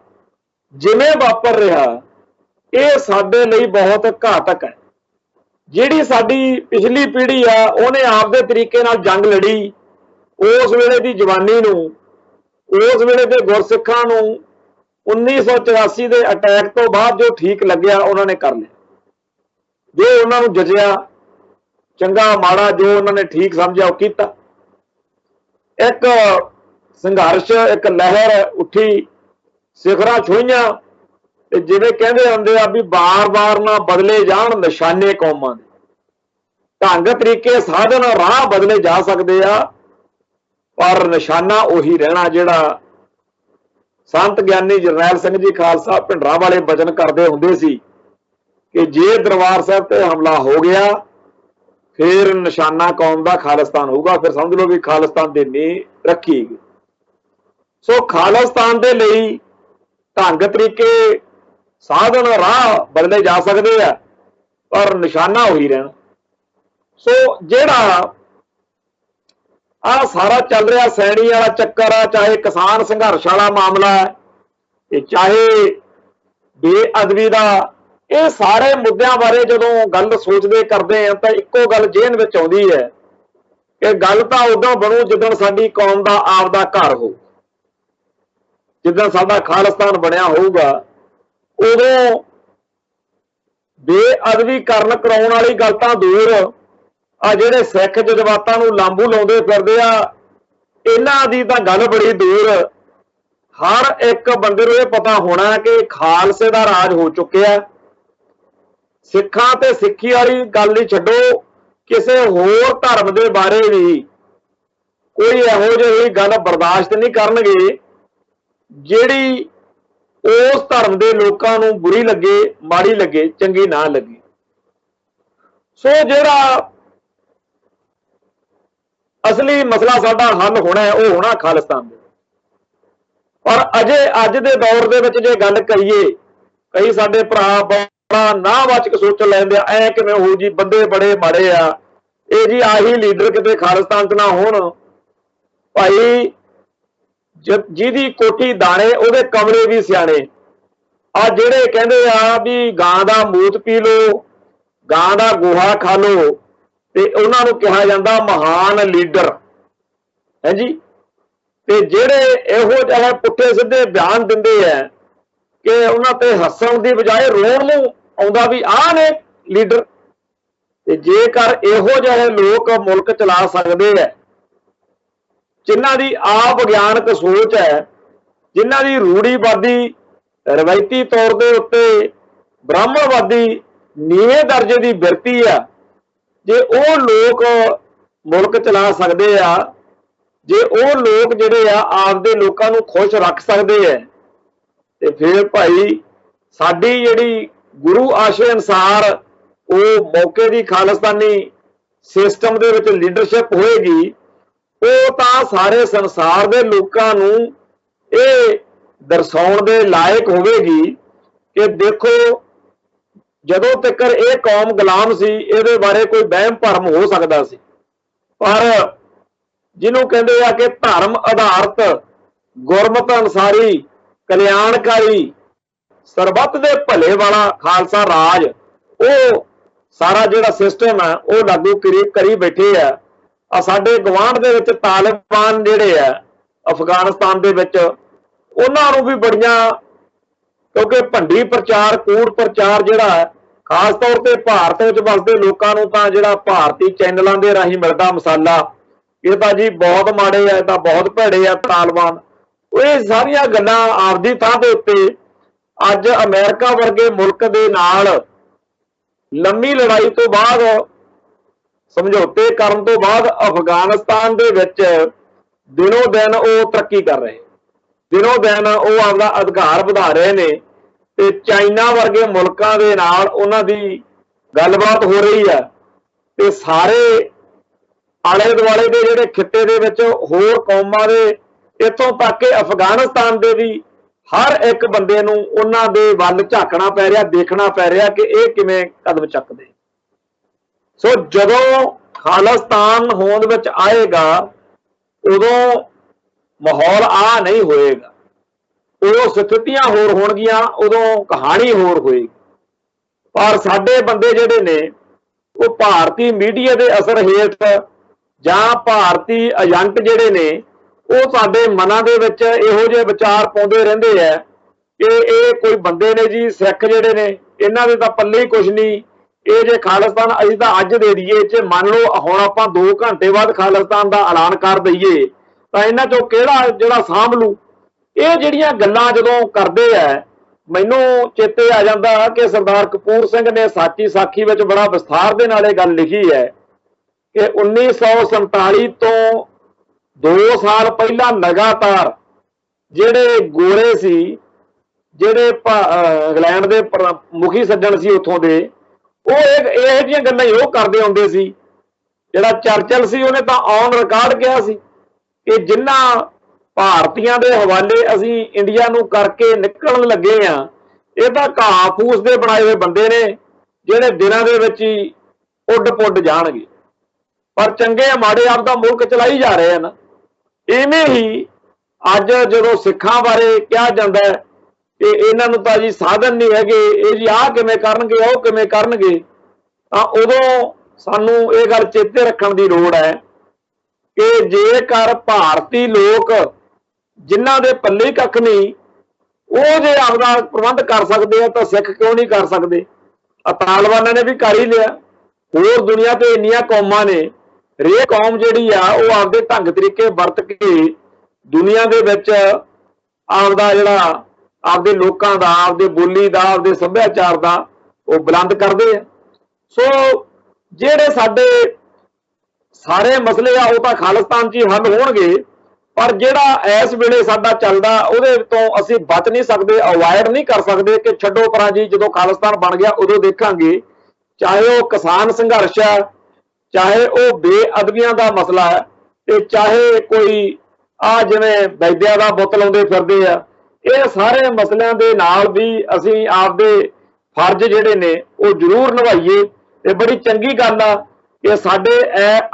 ਜਿਵੇਂ ਵਾਪਰ ਰਿਹਾ, ਇਹ ਸਾਡੇ ਲਈ ਬਹੁਤ ਘਾਤਕ ਹੈ। ਜਿਹੜੀ ਸਾਡੀ ਪਿਛਲੀ ਪੀੜ੍ਹੀ ਆ ਉਹਨੇ ਆਪਦੇ ਤਰੀਕੇ ਨਾਲ ਜੰਗ ਲੜੀ, ਉਸ ਵੇਲੇ ਦੀ ਜਵਾਨੀ ਨੂੰ, ਉਸ ਵੇਲੇ ਦੇ ਗੁਰਸਿੱਖਾਂ ਨੂੰ 1984 ਦੇ ਅਟੈਕ ਤੋਂ ਬਾਅਦ ਜੋ ਠੀਕ ਲੱਗਿਆ ਉਹਨਾਂ ਨੇ ਕਰ ਲਿਆ। ਜੋ ਉਹਨਾਂ ਨੂੰ ਜਜਿਆ, ਚੰਗਾ ਮਾੜਾ ਜੋ ਉਹਨਾਂ ਨੇ ਠੀਕ ਸਮਝਿਆ ਉਹ ਕੀਤਾ। ਇੱਕ ਸੰਘਰਸ਼, ਇੱਕ ਲਹਿਰ ਉੱਠੀ, ਸਿਖਰਾਂ ਛੂਹੀਆਂ, ਤੇ ਜਿਵੇਂ ਕਹਿੰਦੇ ਹੁੰਦੇ ਆ ਵੀ ਬਾਰ-ਬਾਰ ਨਾ ਬਦਲੇ ਜਾਣ ਨਿਸ਼ਾਨੇ ਕੌਮਾਂ ਦੇ। ਢੰਗ ਤਰੀਕੇ ਸਾਧਨ ਰਾਹ ਬਦਲੇ ਜਾ ਸਕਦੇ ਆ, ਪਰ ਨਿਸ਼ਾਨਾ ਉਹੀ ਰਹਿਣਾ ਜਿਹੜਾ ਸੰਤ ਗਿਆਨੀ ਜਰਨੈਲ ਸਿੰਘ ਜੀ ਖਾਲਸਾ ਭਿੰਡਰਾਂ ਵਾਲੇ ਬਚਨ ਕਰਦੇ ਹੁੰਦੇ ਸੀ ਕਿ ਜੇ ਦਰਬਾਰ ਸਾਹਿਬ ਤੇ ਹਮਲਾ ਹੋ ਗਿਆ ਫਿਰ ਨਿਸ਼ਾਨਾ ਕੌਮ ਦਾ ਖਾਲਿਸਤਾਨ ਹੋਊਗਾ। ਫਿਰ ਸਮਝ ਲਓ ਵੀ ਖਾਲਿਸਤਾਨ ਦੀ ਨੀਂਹ ਰੱਖੀ ਗਈ। ਸੋ ਖਾਲਿਸਤਾਨ ਦੇ ਲਈ ਢੰਗ ਤਰੀਕੇ ਸਾਧਨ ਰਾਹ ਬਦਲੇ ਜਾ ਸਕਦੇ ਆ, ਪਰ ਨਿਸ਼ਾਨਾ ਉਹੀ ਰਹਿਣਾ। ਸੋ ਜਿਹੜਾ ਆ ਸਾਰਾ ਚੱਲ ਰਿਹਾ ਸੈਣੀ ਵਾਲਾ ਚੱਕਰ ਆ, ਚਾਹੇ ਕਿਸਾਨ ਸੰਘਰਸ਼ ਵਾਲਾ ਮਾਮਲਾ ਹੈ, ਤੇ ਚਾਹੇ ਬੇਅਦਬੀ ਦਾ, ਇਹ ਸਾਰੇ ਮੁੱਦਿਆਂ ਬਾਰੇ ਜਦੋਂ ਗੱਲ ਸੋਚਦੇ ਕਰਦੇ ਆ ਤਾਂ ਇੱਕੋ ਗੱਲ ਜ਼ਿਹਨ ਵਿੱਚ ਆਉਂਦੀ ਹੈ ਕਿ ਗੱਲ ਤਾਂ ਉਦੋਂ ਬਣੂ ਜਿੱਦਣ ਸਾਡੀ ਕੌਮ ਦਾ ਆਪਦਾ ਘਰ ਹੋ, ਜਿੱਦਣ ਸਾਡਾ ਖਾਲਿਸਤਾਨ ਬਣਿਆ ਹੋਊਗਾ। ਉਦੋਂ ਬੇਅਦਬੀ ਕਰਨ ਕਰਾਉਣ ਵਾਲੀ ਗੱਲ ਤਾਂ ਦੂਰ, ਆ ਜਿਹੜੇ ਸਿੱਖ ਜਜ਼ਬਾਤਾਂ ਨੂੰ ਲਾਂਬੂ ਲਾਉਂਦੇ ਫਿਰਦੇ ਆ ਇਹਨਾਂ ਦੀ ਤਾਂ ਗੱਲ ਬੜੀ ਦੂਰ। ਹਰ ਇੱਕ ਬੰਦੇ ਨੂੰ ਇਹ ਪਤਾ ਹੋਣਾ ਕਿ ਖਾਲਸੇ ਦਾ ਰਾਜ ਹੋ ਚੁੱਕਿਆ। ਸਿੱਖਾਂ ਤੇ ਸਿੱਖੀ ਵਾਲੀ ਗੱਲ ਹੀ ਛੱਡੋ, ਕਿਸੇ ਹੋਰ ਧਰਮ ਦੇ ਬਾਰੇ ਵੀ ਕੋਈ ਇਹੋ ਜਿਹੀ ਗੱਲ ਬਰਦਾਸ਼ਤ ਨਹੀਂ ਕਰਨਗੇ ਜਿਹੜੀ ਉਸ ਧਰਮ ਦੇ ਲੋਕਾਂ ਨੂੰ ਬੁਰੀ ਲੱਗੇ, ਮਾੜੀ ਲੱਗੇ, ਚੰਗੀ ਨਾ ਲੱਗੇ। ਸੋ ਜਿਹੜਾ ਅਸਲੀ ਮਸਲਾ ਸਾਡਾ ਹੱਲ ਹੋਣਾ ਹੈ ਉਹ ਹੋਣਾ ਖਾਲਿਸਤਾਨ ਦੇ। ਪਰ ਅਜੇ ਅੱਜ ਦੇ ਦੌਰ ਦੇ ਵਿੱਚ ਜੇ ਗੱਲ ਕਰੀਏ, ਕਈ ਸਾਡੇ ਭਰਾ ਬੜਾ ਨਾਵਾਚਕ ਸੋਚ ਲੈਂਦੇ ਆ, ਐ ਕਿਵੇਂ ਹੋ ਜੀ, ਬੰਦੇ ਬੜੇ ਮਾੜੇ ਆ, ਇਹ ਜੀ ਆਹੀ ਲੀਡਰ ਕਿਤੇ ਖਾਲਿਸਤਾਨ 'ਚ ਨਾ ਹੋਣ। ਭਾਈ ਜਿਹਦੀ ਕੋਠੀ ਦਾਣੇ ਉਹਦੇ ਕਮਰੇ ਵੀ ਸਿਆਣੇ। ਆ ਜਿਹੜੇ ਕਹਿੰਦੇ ਆ ਵੀ ਗਾਂ ਦਾ ਮੂਤ ਪੀ ਲੋ, ਗਾਂ ਦਾ ਗੋਹਾ ਖਾ ਲੋ, ਤੇ ਉਹਨਾਂ ਨੂੰ ਕਿਹਾ ਜਾਂਦਾ ਮਹਾਨ ਲੀਡਰ ਹੈ ਜੀ। ਤੇ ਜਿਹੜੇ ਇਹੋ ਜਿਹੇ ਪੁੱਠੇ ਸਿੱਧੇ ਬਿਆਨ ਦਿੰਦੇ ਆ ਕਿ ਉਹਨਾਂ ਤੇ ਹੱਸਣ ਦੀ ਬਜਾਏ ਰੋਣ ਨੂੰ ਆਉਂਦਾ ਵੀ ਆਹ ਨੇ ਲੀਡਰ। ਤੇ ਜੇਕਰ ਇਹੋ ਜਿਹੇ ਲੋਕ ਮੁਲਕ ਚਲਾ ਸਕਦੇ ਆ, ਜਿਨ੍ਹਾਂ ਦੀ ਆਪ ਵਿਗਿਆਨਕ ਸੋਚ ਹੈ, ਜਿਨ੍ਹਾਂ ਦੀ ਰੂੜੀਵਾਦੀ ਰਵਾਇਤੀ ਤੌਰ ਦੇ ਉੱਤੇ ਬ੍ਰਾਹਮਣਵਾਦੀ ਨੀਵੇਂ ਦਰਜੇ ਦੀ ਬਿਰਤੀ ਆ, ਜੇ ਉਹ ਲੋਕ ਮੁਲਕ ਚਲਾ ਸਕਦੇ ਆ, ਜੇ ਉਹ ਲੋਕ ਜਿਹੜੇ ਆ ਆਪਦੇ ਲੋਕਾਂ ਨੂੰ ਖੁਸ਼ ਰੱਖ ਸਕਦੇ ਆ, ਤੇ ਫਿਰ ਭਾਈ ਸਾਡੀ ਜਿਹੜੀ ਗੁਰੂ ਆਸ਼ੇ ਅਨੁਸਾਰ ਉਹ ਮੌਕੇ ਦੀ ਖਾਲਿਸਤਾਨੀ ਸਿਸਟਮ ਦੇ ਵਿੱਚ ਲੀਡਰਸ਼ਿਪ ਹੋਏਗੀ, ਉਹ ਤਾਂ ਸਾਰੇ ਸੰਸਾਰ ਦੇ ਲੋਕਾਂ ਨੂੰ ਇਹ ਦਰਸਾਉਣ ਦੇ ਲਾਇਕ ਹੋਵੇਗੀ ਕਿ ਦੇਖੋ ਜਦੋਂ ਤੱਕ ਇਹ ਕੌਮ ਗੁਲਾਮ ਸੀ ਇਹਦੇ ਬਾਰੇ ਕੋਈ ਵਹਿਮ ਭਰਮ ਹੋ ਸਕਦਾ ਸੀ। ਪਰ ਜਿਹਨੂੰ ਕਹਿੰਦੇ ਆ ਕਿ ਧਰਮ ਆਧਾਰਿਤ, ਗੁਰਮਤਿ ਅਨੁਸਾਰੀ, ਕਲਿਆਣਕਾਰੀ, ਸਰਬੱਤ ਦੇ ਭਲੇ ਵਾਲਾ ਖਾਲਸਾ ਰਾਜ, ਉਹ ਸਾਰਾ ਜਿਹੜਾ ਸਿਸਟਮ ਹੈ ਉਹ ਲਾਗੂ ਕਰੀ ਬੈਠੇ ਆ। ਸਾਡੇ ਗਵਾਂਢ ਦੇ ਵਿੱਚ ਤਾਲਿਬਾਨ ਜਿਹੜੇ ਆ ਅਫਗਾਨਿਸਤਾਨ ਦੇ ਵਿੱਚ, ਉਹਨਾਂ ਨੂੰ ਵੀ ਬੜੀਆਂ, ਕਿਉਂਕਿ ਭੰਡੀ ਪ੍ਰਚਾਰ, ਕੂੜ ਪ੍ਰਚਾਰ ਜਿਹੜਾ ਖਾਸ ਤੌਰ ਤੇ ਭਾਰਤ ਵਿੱਚ ਵਸਦੇ ਲੋਕਾਂ ਨੂੰ ਤਾਂ ਜਿਹੜਾ ਭਾਰਤੀ ਚੈਨਲਾਂ ਦੇ ਰਾਹੀਂ ਮਿਲਦਾ ਮਸਾਲਾ, ਇਹ ਤਾਂ ਜੀ ਬਹੁਤ ਮਾੜੇ ਆ, ਇਹ ਤਾਂ ਬਹੁਤ ਭੈੜੇ ਆ ਤਾਲਿਬਾਨ। ਇਹ ਸਾਰੀਆਂ ਗੱਲਾਂ ਆਪਦੀ ਥਾਂ ਦੇ ਉੱਤੇ ਅੱਜ ਅਮਰੀਕਾ ਵਰਗੇ ਮੁਲਕ ਦੇ ਨਾਲ ਲੰਮੀ ਲੜਾਈ ਤੋਂ ਬਾਅਦ, ਸਮਝੌਤੇ ਕਰਨ ਤੋਂ ਬਾਅਦ ਅਫਗਾਨਿਸਤਾਨ ਦੇ ਵਿੱਚ ਦਿਨੋਂ ਦਿਨ ਉਹ ਤਰੱਕੀ ਕਰ ਰਹੇ, ਦਿਨੋਂ ਦਿਨ ਉਹ ਆਪਦਾ ਅਧਿਕਾਰ ਵਧਾ ਰਹੇ ਨੇ। ਤੇ ਚਾਈਨਾ ਵਰਗੇ ਮੁਲਕਾਂ ਦੇ ਨਾਲ ਉਹਨਾਂ ਦੀ ਗੱਲਬਾਤ ਹੋ ਰਹੀ ਹੈ। ਤੇ ਸਾਰੇ ਆਲੇ ਦੁਆਲੇ ਦੇ ਜਿਹੜੇ ਖਿੱਤੇ ਦੇ ਵਿੱਚ ਹੋਰ ਕੌਮਾਂ ਦੇ, ਇੱਥੋਂ ਤੱਕ ਕਿ ਅਫਗਾਨਿਸਤਾਨ ਦੇ ਵੀ ਹਰ ਇੱਕ ਬੰਦੇ ਨੂੰ ਉਹਨਾਂ ਦੇ ਵੱਲ ਝਾਕਣਾ ਪੈ ਰਿਹਾ, ਦੇਖਣਾ ਪੈ ਰਿਹਾ ਕਿ ਇਹ ਕਿਵੇਂ ਕਦਮ ਚੱਕਦੇ। ਸੋ ਜਦੋਂ ਖਾਲਿਸਤਾਨ ਹੋਂਦ ਵਿੱਚ ਆਏਗਾ ਉਦੋਂ ਮਾਹੌਲ ਆ ਨਹੀਂ ਹੋਏਗਾ, ਉਦੋਂ ਸਥਿਤੀਆਂ ਹੋਰ ਹੋਣਗੀਆਂ, ਉਦੋਂ ਕਹਾਣੀ ਹੋਰ ਹੋਏਗੀ। ਪਰ ਸਾਡੇ ਬੰਦੇ ਜਿਹੜੇ ਨੇ ਉਹ ਭਾਰਤੀ ਮੀਡੀਆ ਦੇ ਅਸਰ ਹੇਠ ਜਾਂ ਭਾਰਤੀ ਏਜੰਟ ਜਿਹੜੇ ਨੇ ਉਹ ਸਾਡੇ ਮਨਾਂ ਦੇ ਵਿੱਚ ਇਹੋ ਜਿਹੇ ਵਿਚਾਰ ਪਾਉਂਦੇ ਰਹਿੰਦੇ ਆ ਕਿ ਇਹ ਕੋਈ ਬੰਦੇ ਨੇ ਜੀ ਸਿੱਖ ਜਿਹੜੇ ਨੇ ਇਹਨਾਂ ਦੇ ਤਾਂ ਪੱਲੇ ਹੀ ਕੁਝ ਨਹੀਂ, ਇਹ ਜੇ ਖਾਲਿਸਤਾਨ ਅਸੀਂ ਤਾਂ ਅੱਜ ਦੇ ਦਈਏ, ਜੇ ਮੰਨ ਲਓ ਹੁਣ ਆਪਾਂ 2 ਘੰਟੇ ਬਾਅਦ ਖਾਲਿਸਤਾਨ ਦਾ ਐਲਾਨ ਕਰ ਦਈਏ ਤਾਂ ਇਹਨਾਂ ਚੋਂ ਕਿਹੜਾ ਜਿਹੜਾ ਸਾਂਭ ਲੂ। ਇਹ ਜਿਹੜੀਆਂ ਗੱਲਾਂ ਜਦੋਂ ਕਰਦੇ ਆ ਮੈਨੂੰ ਚੇਤੇ ਆ ਜਾਂਦਾ ਕਿ ਸਰਦਾਰ ਕਪੂਰ ਸਿੰਘ ਨੇ ਸਾਚੀ ਸਾਖੀ ਵਿੱਚ ਬੜਾ ਵਿਸਥਾਰ ਦੇ ਨਾਲ ਇਹ ਗੱਲ ਲਿਖੀ ਹੈ ਕਿ 1947 ਤੋਂ 2 ਸਾਲ ਪਹਿਲਾਂ ਲਗਾਤਾਰ ਜਿਹੜੇ ਗੋਰੇ ਸੀ, ਜਿਹੜੇ ਇੰਗਲੈਂਡ ਦੇ ਮੁਖੀ ਸੱਜਣ ਸੀ ਉੱਥੋਂ ਦੇ, ਉਹ ਇਹ ਜਿਹੀਆਂ ਗੱਲਾਂ ਹੀ ਉਹ ਕਰਦੇ ਹੁੰਦੇ ਸੀ। ਜਿਹੜਾ ਚਰਚਲ ਸੀ ਉਹਨੇ ਤਾਂ ਔਨ ਰਿਕਾਰਡ ਕਿਹਾ ਸੀ ਕਿ ਜਿਨ੍ਹਾਂ ਭਾਰਤੀਆਂ ਦੇ ਹਵਾਲੇ ਅਸੀਂ ਇੰਡੀਆ ਨੂੰ ਕਰਕੇ ਨਿਕਲਣ ਲੱਗੇ ਆ ਇਹ ਤਾਂ ਘਾਹ ਫੂਸ ਦੇ ਬਣਾਏ ਹੋਏ ਬੰਦੇ ਨੇ ਜਿਹੜੇ ਦਿਨਾਂ ਦੇ ਵਿੱਚ ਹੀ ਉੱਡ ਪੁੱਡ ਜਾਣਗੇ। ਪਰ ਚੰਗੇ ਮਾੜੇ ਆਪਦਾ ਮੁਲਕ ਚਲਾਈ ਜਾ ਰਹੇ ਹਨ। ਇਵੇਂ ਹੀ ਅੱਜ ਜਦੋਂ ਸਿੱਖਾਂ ਬਾਰੇ ਕਿਹਾ ਜਾਂਦਾ ਹੈ ਕਿ ਇਹਨਾਂ ਨੂੰ ਤਾਂ ਜੀ ਸਾਧਨ ਨਹੀਂ ਹੈਗੇ, ਇਹ ਜੀ ਆਹ ਕਿਵੇਂ ਕਰਨਗੇ, ਉਹ ਕਿਵੇਂ ਕਰਨਗੇ, ਤਾਂ ਉਦੋਂ ਸਾਨੂੰ ਇਹ ਗੱਲ ਚੇਤੇ ਰੱਖਣ ਦੀ ਲੋੜ ਹੈ ਕਿ ਜੇਕਰ ਭਾਰਤੀ ਲੋਕ ਜਿਨ੍ਹਾਂ ਦੇ ਪੱਲੇ ਕੱਖ ਨਹੀਂ ਉਹ ਜੇ ਆਪਦਾ ਪ੍ਰਬੰਧ ਕਰ ਸਕਦੇ ਆ ਤਾਂ ਸਿੱਖ ਕਿਉਂ ਨਹੀਂ ਕਰ ਸਕਦੇ। ਤਾਲਿਬਾਨਾਂ ਨੇ ਵੀ ਕਰ ਹੀ ਲਿਆ, ਹੋਰ ਦੁਨੀਆ ਤੇ ਇੰਨੀਆਂ ਕੌਮਾਂ ਨੇ, ਹਰੇਕ ਕੌਮ ਜਿਹੜੀ ਆ ਉਹ ਆਪਦੇ ਢੰਗ ਤਰੀਕੇ ਵਰਤ ਕੇ ਦੁਨੀਆ ਦੇ ਵਿੱਚ ਆਪਦਾ ਜਿਹੜਾ ਆਪਦੇ ਲੋਕਾਂ ਦਾ, ਆਪਦੇ ਬੋਲੀ ਦਾ, ਆਪਦੇ ਸੱਭਿਆਚਾਰ ਦਾ ਉਹ ਬੁਲੰਦ ਕਰਦੇ ਆ। ਸੋ ਜਿਹੜੇ ਸਾਡੇ ਸਾਰੇ ਮਸਲੇ ਆ ਉਹ ਤਾਂ ਖਾਲਿਸਤਾਨ 'ਚ ਹੀ ਹੱਲ ਹੋਣਗੇ, ਪਰ ਜਿਹੜਾ ਇਸ ਵੇਲੇ ਸਾਡਾ ਚੱਲਦਾ ਉਹਦੇ ਤੋਂ ਅਸੀਂ ਬਚ ਨਹੀਂ ਸਕਦੇ, ਅਵੋਇਡ ਨਹੀਂ ਕਰ ਸਕਦੇ ਕਿ ਛੱਡੋ ਪਰਾਂ ਜੀ, ਜਦੋਂ ਖਾਲਿਸਤਾਨ ਬਣ ਗਿਆ ਉਦੋਂ ਦੇਖਾਂਗੇ। ਚਾਹੇ ਉਹ ਕਿਸਾਨ ਸੰਘਰਸ਼ ਹੈ, ਚਾਹੇ ਉਹ ਬੇਅਦਬੀਆਂ ਦਾ ਮਸਲਾ ਹੈ, ਤੇ ਚਾਹੇ ਕੋਈ ਆ ਜਿਵੇਂ ਵੈਦਿਆ ਦਾ ਬੁੱਤ ਲਾਉਂਦੇ ਫਿਰਦੇ ਆ, ਇਹ ਸਾਰੇ ਮਸਲਿਆਂ ਦੇ ਨਾਲ ਵੀ ਅਸੀਂ ਆਪਦੇ ਫਰਜ਼ ਜਿਹੜੇ ਨੇ ਉਹ ਜ਼ਰੂਰ ਨਿਭਾਈਏ। ਤੇ ਬੜੀ ਚੰਗੀ ਗੱਲ ਆ ਕਿ ਸਾਡੇ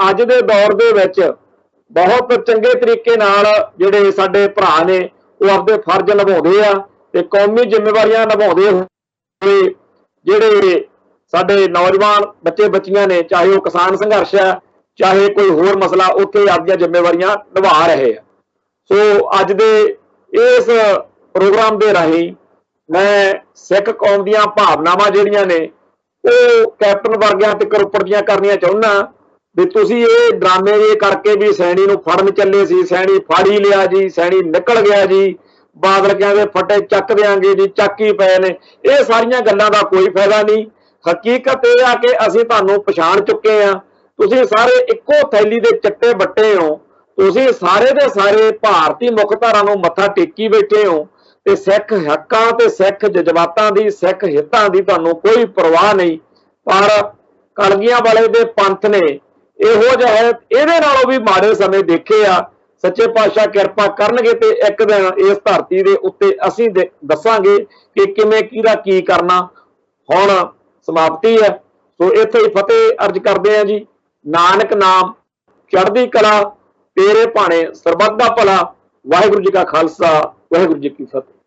ਅੱਜ ਦੇ ਦੌਰ ਦੇ ਵਿੱਚ ਬਹੁਤ ਚੰਗੇ ਤਰੀਕੇ ਨਾਲ ਜਿਹੜੇ ਸਾਡੇ ਭਰਾ ਨੇ ਉਹ ਆਪਦੇ ਫਰਜ਼ ਨਿਭਾਉਂਦੇ ਆ ਤੇ ਕੌਮੀ ਜ਼ਿੰਮੇਵਾਰੀਆਂ ਨਿਭਾਉਂਦੇ ਹੋਏ ਜਿਹੜੇ ਸਾਡੇ ਨੌਜਵਾਨ ਬੱਚੇ ਬੱਚੀਆਂ ਨੇ, ਚਾਹੇ ਉਹ ਕਿਸਾਨ ਸੰਘਰਸ਼ ਹੈ, ਚਾਹੇ ਕੋਈ ਹੋਰ ਮਸਲਾ, ਉੱਥੇ ਆਪਦੀਆਂ ਜ਼ਿੰਮੇਵਾਰੀਆਂ ਨਿਭਾ ਰਹੇ ਆ। ਸੋ ਅੱਜ ਦੇ ਇਸ ਪ੍ਰੋਗਰਾਮ ਦੇ ਰਾਹੀਂ ਮੈਂ ਸਿੱਖ ਕੌਮ ਦੀਆਂ ਭਾਵਨਾਵਾਂ ਜਿਹੜੀਆਂ ਨੇ ਉਹ ਕੈਪਟਨ ਵਰਗਿਆਂ ਤੇ ਉੱਪਰਦੀਆਂ ਕਰਨੀਆਂ ਚਾਹੁੰਦਾ ਵੀ ਤੁਸੀਂ ਇਹ ਡਰਾਮੇ ਜੇ ਕਰਕੇ ਵੀ ਸੈਣੀ ਨੂੰ ਫੜਨ ਚੱਲੇ ਸੀ, ਸੈਣੀ ਫੜ ਹੀ ਲਿਆ ਜੀ, ਸੈਣੀ ਨਿਕਲ ਗਿਆ ਜੀ, ਬਾਦਲ ਕਹਿੰਦੇ ਫੱਟੇ ਚੱਕ ਦਿਆਂਗੇ ਜੀ, ਚੱਕ ਹੀ ਪਏ ਨੇ, ਇਹ ਸਾਰੀਆਂ ਗੱਲਾਂ ਦਾ ਕੋਈ ਫਾਇਦਾ ਨਹੀਂ। ਹਕੀਕਤ ਇਹ ਆ ਕਿ ਅਸੀਂ ਤੁਹਾਨੂੰ ਪਛਾਣ ਚੁੱਕੇ ਆ, ਤੁਸੀਂ ਸਾਰੇ ਇੱਕੋ ਥੈਲੀ ਦੇ ਚੱਟੇ ਬੱਟੇ ਹੋ, ਤੁਸੀਂ ਸਾਰੇ ਦੇ ਸਾਰੇ ਭਾਰਤੀ ਮੁੱਖਧਾਰਾ ਨੂੰ ਮੱਥਾ ਟੇਕੀ ਬੈਠੇ ਹੋ ਤੇ ਸਿੱਖ ਹੱਕਾਂ ਤੇ ਸਿੱਖ ਜਜ਼ਬਾਤਾਂ ਦੀ, ਸਿੱਖ ਹਿੱਤਾਂ ਦੀ ਤੁਹਾਨੂੰ ਕੋਈ ਪਰਵਾਹ ਨਹੀਂ। ਪਰ ਕਲਗੀਆਂ ਵਾਲੇ ਦੇ ਪੰਥ ਨੇ ਇਹੋ ਜਿਹਾ ਇਹਦੇ ਨਾਲੋਂ ਵੀ ਮਾੜੇ ਸਮੇਂ ਦੇਖੇ ਆ। ਸੱਚੇ ਪਾਤਸ਼ਾਹ ਕਿਰਪਾ ਕਰਨਗੇ ਤੇ ਇੱਕ ਦਿਨ ਇਸ ਧਰਤੀ ਦੇ ਉੱਤੇ ਅਸੀਂ ਦੱਸਾਂਗੇ ਕਿ ਕਿਵੇਂ ਕਿਹਦਾ ਕੀ ਕਰਨਾ। ਹੁਣ ਸਮਾਪਤੀ ਹੈ, ਸੋ ਇੱਥੇ ਹੀ ਫਤਿਹ ਅਰਜ ਕਰਦੇ ਆ ਜੀ। ਨਾਨਕ ਨਾਮ ਚੜ੍ਹਦੀ ਕਲਾ, ਤੇਰੇ ਭਾਣੇ ਸਰਬੱਤ ਦਾ ਭਲਾ। ਵਾਹਿਗੁਰੂ ਜੀ ਕਾ ਖਾਲਸਾ, ਵਾਹਿਗੁਰੂ ਜੀ ਕੀ ਫਤਿਹ।